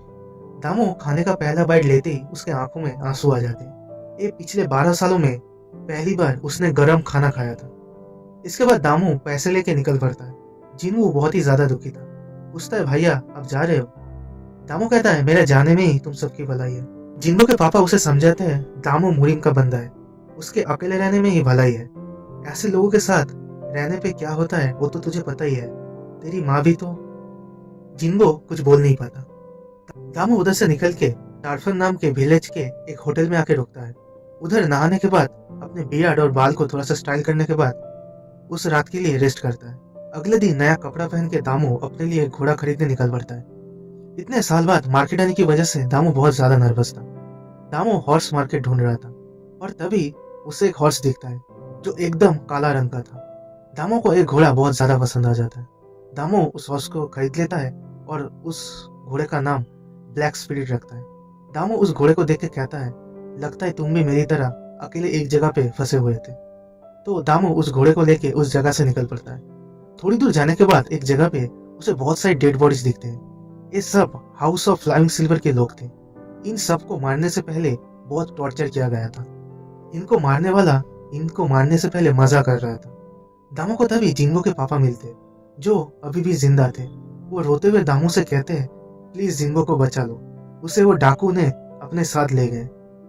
दामो खाने का पहला बाइट लेते ही उसके आंखों में आंसू आ जाते हैं। ये पिछले 12 सालों में पहली बार उसने गरम खाना खाया था। इसके बाद दामो पैसे लेके निकल पड़ता है। जिन्वो बहुत ही ज्यादा दुखी था। पूछता है भैया आप जा रहे हो? दामो कहता है मेरे जाने में ही तुम सबकी भलाई है। जिन्वो के पापा उसे समझाते हैं दामो मुरिम का बंदा है, उसके अकेले रहने में ही भलाई है। ऐसे लोगों के साथ रहने पे क्या होता है वो तो तुझे पता ही है, तेरी माँ भी तो। जिन्वो कुछ बोल नहीं पाता। दामो उधर से निकल के टार्फन नाम के विलेज के एक होटल में आके रुकता है। उधर नहाने के बाद अपने बियर्ड और बाल को थोड़ा सा स्टाइल करने के बाद उस रात के लिए रेस्ट करता है। अगले दिन नया कपड़ा पहन के दामो अपने लिए घोड़ा खरीदने निकल पड़ता है। इतने साल बाद मार्केट आने की वजह से दामो बहुत ज्यादा नर्वस था। दामो हॉर्स मार्केट ढूंढ रहा था और तभी उसे एक हॉर्स दिखता है जो एकदम काला रंग का था। दामो को एक घोड़ा बहुत ज्यादा पसंद आ जाता है। दामो उस हॉर्स को खरीद लेता है और उस घोड़े का नाम ब्लैक स्पिरिट रखता है। दामो उस घोड़े को देख के कहता है लगता है तुम भी मेरी तरह अकेले एक जगह पे फंसे हुए थे। तो दामो उस घोड़े को लेके उस जगह से निकल पड़ता है। थोड़ी दूर जाने के बाद एक जगह पे उसे बहुत सारी डेड बॉडीज दिखते हैं। ये सब हाउस ऑफ फ्लाइंग सिल्वर के लोग थे। इन सब को मारने से पहले बहुत टॉर्चर किया गया था। इनको मारने वाला इनको मारने से पहले मजा कर रहा था। दामो को तभी जिन्वो के पापा मिलते जो अभी भी जिंदा थे। वो रोते हुए दामो से कहते हैं प्लीज जिन्वो को बचा लो, उसे वो डाकू ने अपने साथ ले गए,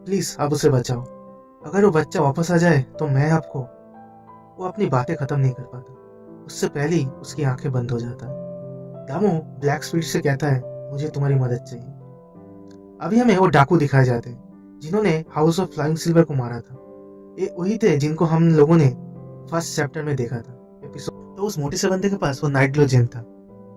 प्लीज अब उसे बचाओ। अगर वो बच्चा वापस आ जाए तो मैं आपको। वो अपनी बातें खत्म नहीं कर पाता, उससे पहले ही उसकी आंखें बंद हो जाता है। दामो ब्लैक स्पिरिट से कहता है मुझे तुम्हारी मदद चाहिए। अभी हमें वो डाकू दिखाए जाते हैं जिन्होंने हाउस ऑफ फ्लाइंग सिल्वर को मारा था। ये वही थे जिनको हम लोगों ने फर्स्ट चैप्टर में देखा था एपिसोड। तो उस मोटे से बंदे के पास वो नाइट ग्लो जेम था।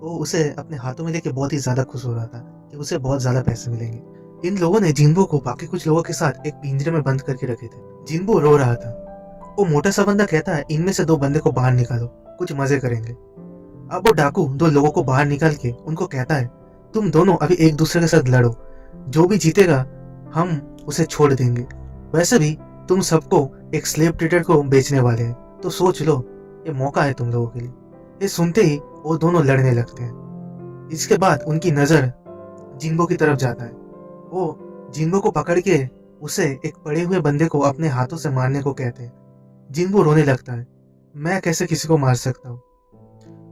वो उसे अपने हाथों में लेके बहुत ही ज्यादा खुश हो रहा था कि उसे बहुत ज्यादा पैसे मिलेंगे। इन लोगों ने जिन्वो को बाकी कुछ लोगों के साथ एक पिंजरे में बंद करके रखे थे। जिन्वो रो रहा था। वो मोटा सा बंदा कहता है इनमें से 2 बंदे को बाहर निकालो, कुछ मजे करेंगे। अब वो डाकू 2 लोगों को बाहर निकाल के उनको कहता है तुम दोनों अभी एक दूसरे के साथ लड़ो, जो भी जीतेगा हम उसे छोड़ देंगे। वैसे भी तुम सबको एक स्लेव ट्रेडर को बेचने वाले हैं, तो सोच लो ये मौका है तुम लोगों के लिए। ये सुनते ही वो दोनों लड़ने लगते हैं। इसके बाद उनकी नजर जिन्बो की तरफ जाता है। वो जिन्बो को पकड़ के उसे एक पड़े हुए बंदे को अपने हाथों से मारने को कहते हैं। जिन्बो रोने लगता है, मैं कैसे किसी को मार सकता हूँ।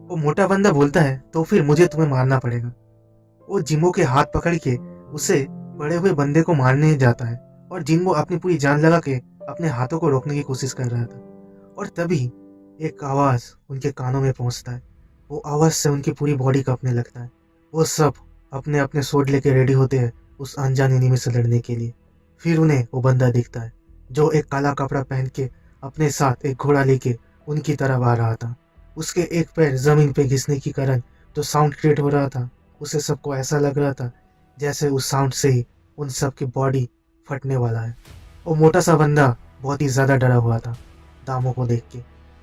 वो मोटा बंदा बोलता है, तो फिर मुझे तुम्हें मारना पड़ेगा। वो जिन्बो के हाथ पकड़ के उसे पड़े हुए बंदे को मारने जाता है और जिन्बो अपनी पूरी जान लगा के अपने हाथों को रोकने की कोशिश कर रहा था। और तभी एक आवाज उनके कानों में पहुंचता है। वो आवाज से उनकी पूरी बॉडी कांपने लगता है। वो सब अपने अपने सोड लेके रेडी होते हैं उस अनजान एनिमी से लड़ने के लिए। फिर उन्हें वो बंदा दिखता है जो एक काला कपड़ा पहन के अपने साथ एक घोड़ा लेके उनकी तरफ आ रहा था। उसके एक पैर जमीन पे घिसने के कारण जो साउंड क्रिएट हो रहा था, उसे सबको ऐसा लग रहा था जैसे उस साउंड से ही उन सब की बॉडी फटने वाला है। वो मोटा सा बंदा बहुत ही ज्यादा डरा हुआ था दामो को देख के।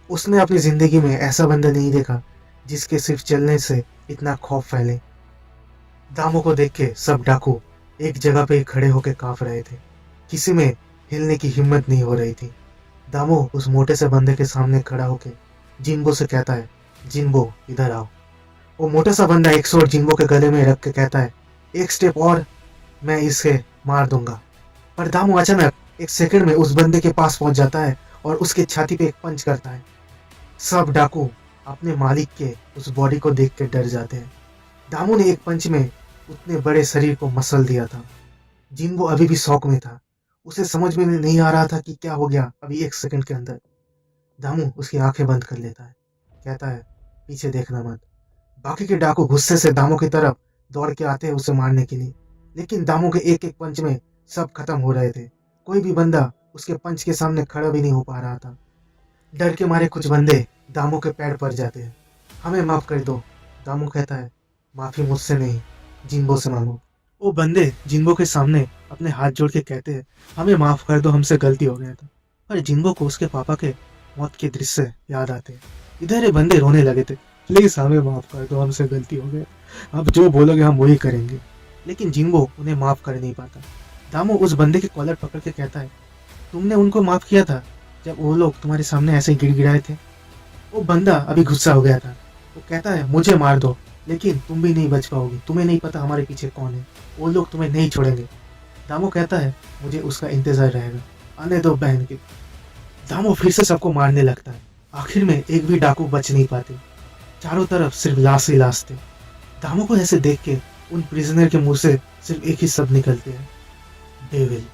उसने अपनी जिंदगी में ऐसा बंदा नहीं देखा जिसके सिर्फ चलने से इतना खौफ फैले। दामो को देख के सब डाकू एक जगह पे खड़े होकर कांप रहे थे। किसी में हिलने की हिम्मत नहीं हो रही थी। दामो उस मोटे से बंदे के सामने खड़ा होकर जिन्बो से कहता है, जिन्बो इधर आओ। वो मोटा सा बंदा एक स्वॉर्ड जिन्बो के गले में रख के कहता है, एक स्टेप और मैं इसे मार दूंगा। पर दामो अचानक एक सेकंड में उस बंदे के पास पहुंच जाता है और उसके छाती पे एक पंच करता है। सब डाकू अपने मालिक के उस बॉडी को देख के डर जाते हैं। दामो ने एक पंच में उतने बड़े शरीर को मसल दिया था। जिन्बो अभी भी शौक में था। उसे समझ में नहीं आ रहा था कि क्या हो गया अभी एक सेकंड के अंदर। दामो उसकी आंखें बंद कर लेता है, कहता है, पीछे देखना मत। बाकी के डाकू गुस्से से दामो की तरफ दौड़ के आते हैं उसे मारने के लिए, लेकिन दामो के एक एक पंच में सब खत्म हो रहे थे। कोई भी बंदा उसके पंच के सामने खड़ा भी नहीं हो पा रहा था। डर के मारे कुछ बंदे दामो के पैर पड़ जाते हैं। हमें माफ कर दो, दामो कहता है। माफी मुझसे नहीं, जिन्बो से मांगो। वो बंदे जिन्बो के सामने अपने हाथ जोड़ के कहते हैं, हमें माफ कर दो, हमसे गलती हो गया था। पर जिन्बो को उसके पापा के मौत के दृश्य याद आते हैं। इधर ये बंदे रोने लगे थे, प्लीज हमें माफ कर दो, हमसे गलती हो गई, अब जो बोलोगे हम वही करेंगे। लेकिन जिन्बो उन्हें माफ कर नहीं पाता। दामो उस बंदे के कॉलर पकड़ के कहता है, तुमने उनको माफ किया था जब वो लोग तुम्हारे सामने ऐसे गिड़गिड़ाए थे। वो बंदा अभी गुस्सा हो गया था। वो कहता है, मुझे मार दो, लेकिन तुम भी नहीं बच पाओगे, तुम्हें नहीं पता हमारे पीछे कौन है, वो लोग तुम्हें नहीं छोड़ेंगे। दामो कहता है, मुझे उसका इंतजार रहेगा, आने दो बहन के। दामो फिर से सबको मारने लगता है। आखिर में एक भी डाकू बच नहीं पाते। चारों तरफ सिर्फ लाश ही लाश थे। दामो को ऐसे देख के उन प्रिजनर के मुंह से सिर्फ एक ही शब्द निकलते हैं, डेविल।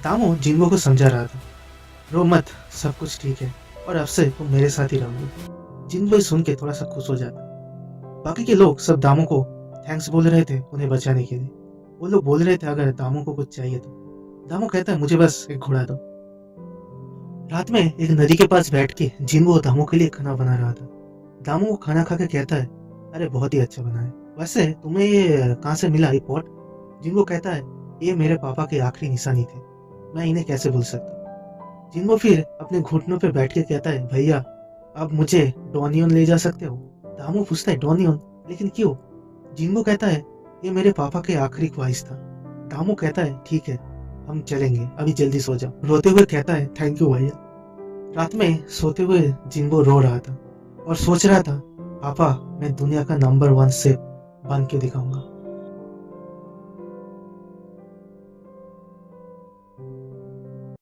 दामो जिन्बो को समझा रहा था, रो मत, सब कुछ ठीक है और अब से तुम मेरे साथ ही रहोगे। जिन्बो सुन के थोड़ा सा खुश हो जाता। बाकी के लोग सब दामो को थैंक्स बोल रहे थे उन्हें बचाने के लिए। वो लोग बोल रहे थे अगर दामो को कुछ चाहिए तो। दामो कहता है, मुझे बस एक घोड़ा दो। रात में एक नदी के पास बैठ के जिन्बो दामो के लिए खाना बना रहा था। दामो को खाना खा के कहता है, अरे बहुत ही अच्छा बना है, वैसे तुम्हें ये कहाँ से मिला ये पॉट? जिन्बो कहता है, ये मेरे पापा के आखिरी निशानी थे, मैं इन्हें कैसे भूल सकता। जिन्बो फिर अपने घुटनों पे बैठ के कहता है, भैया अब मुझे डोनियन ले जा सकते हो? दामो पूछता है, डोनियन? लेकिन क्यों? जिन्बो कहता है, ये मेरे पापा के आखिरी ख्वाहिश था। दामो कहता है, ठीक है हम चलेंगे, अभी जल्दी सो जाओ। रोते हुए कहता है, थैंक यू भैया। रात में सोते हुए जिन्बो रो रहा था और सोच रहा था, पापा मैं दुनिया का नंबर 1 शेफ बन के दिखाऊंगा।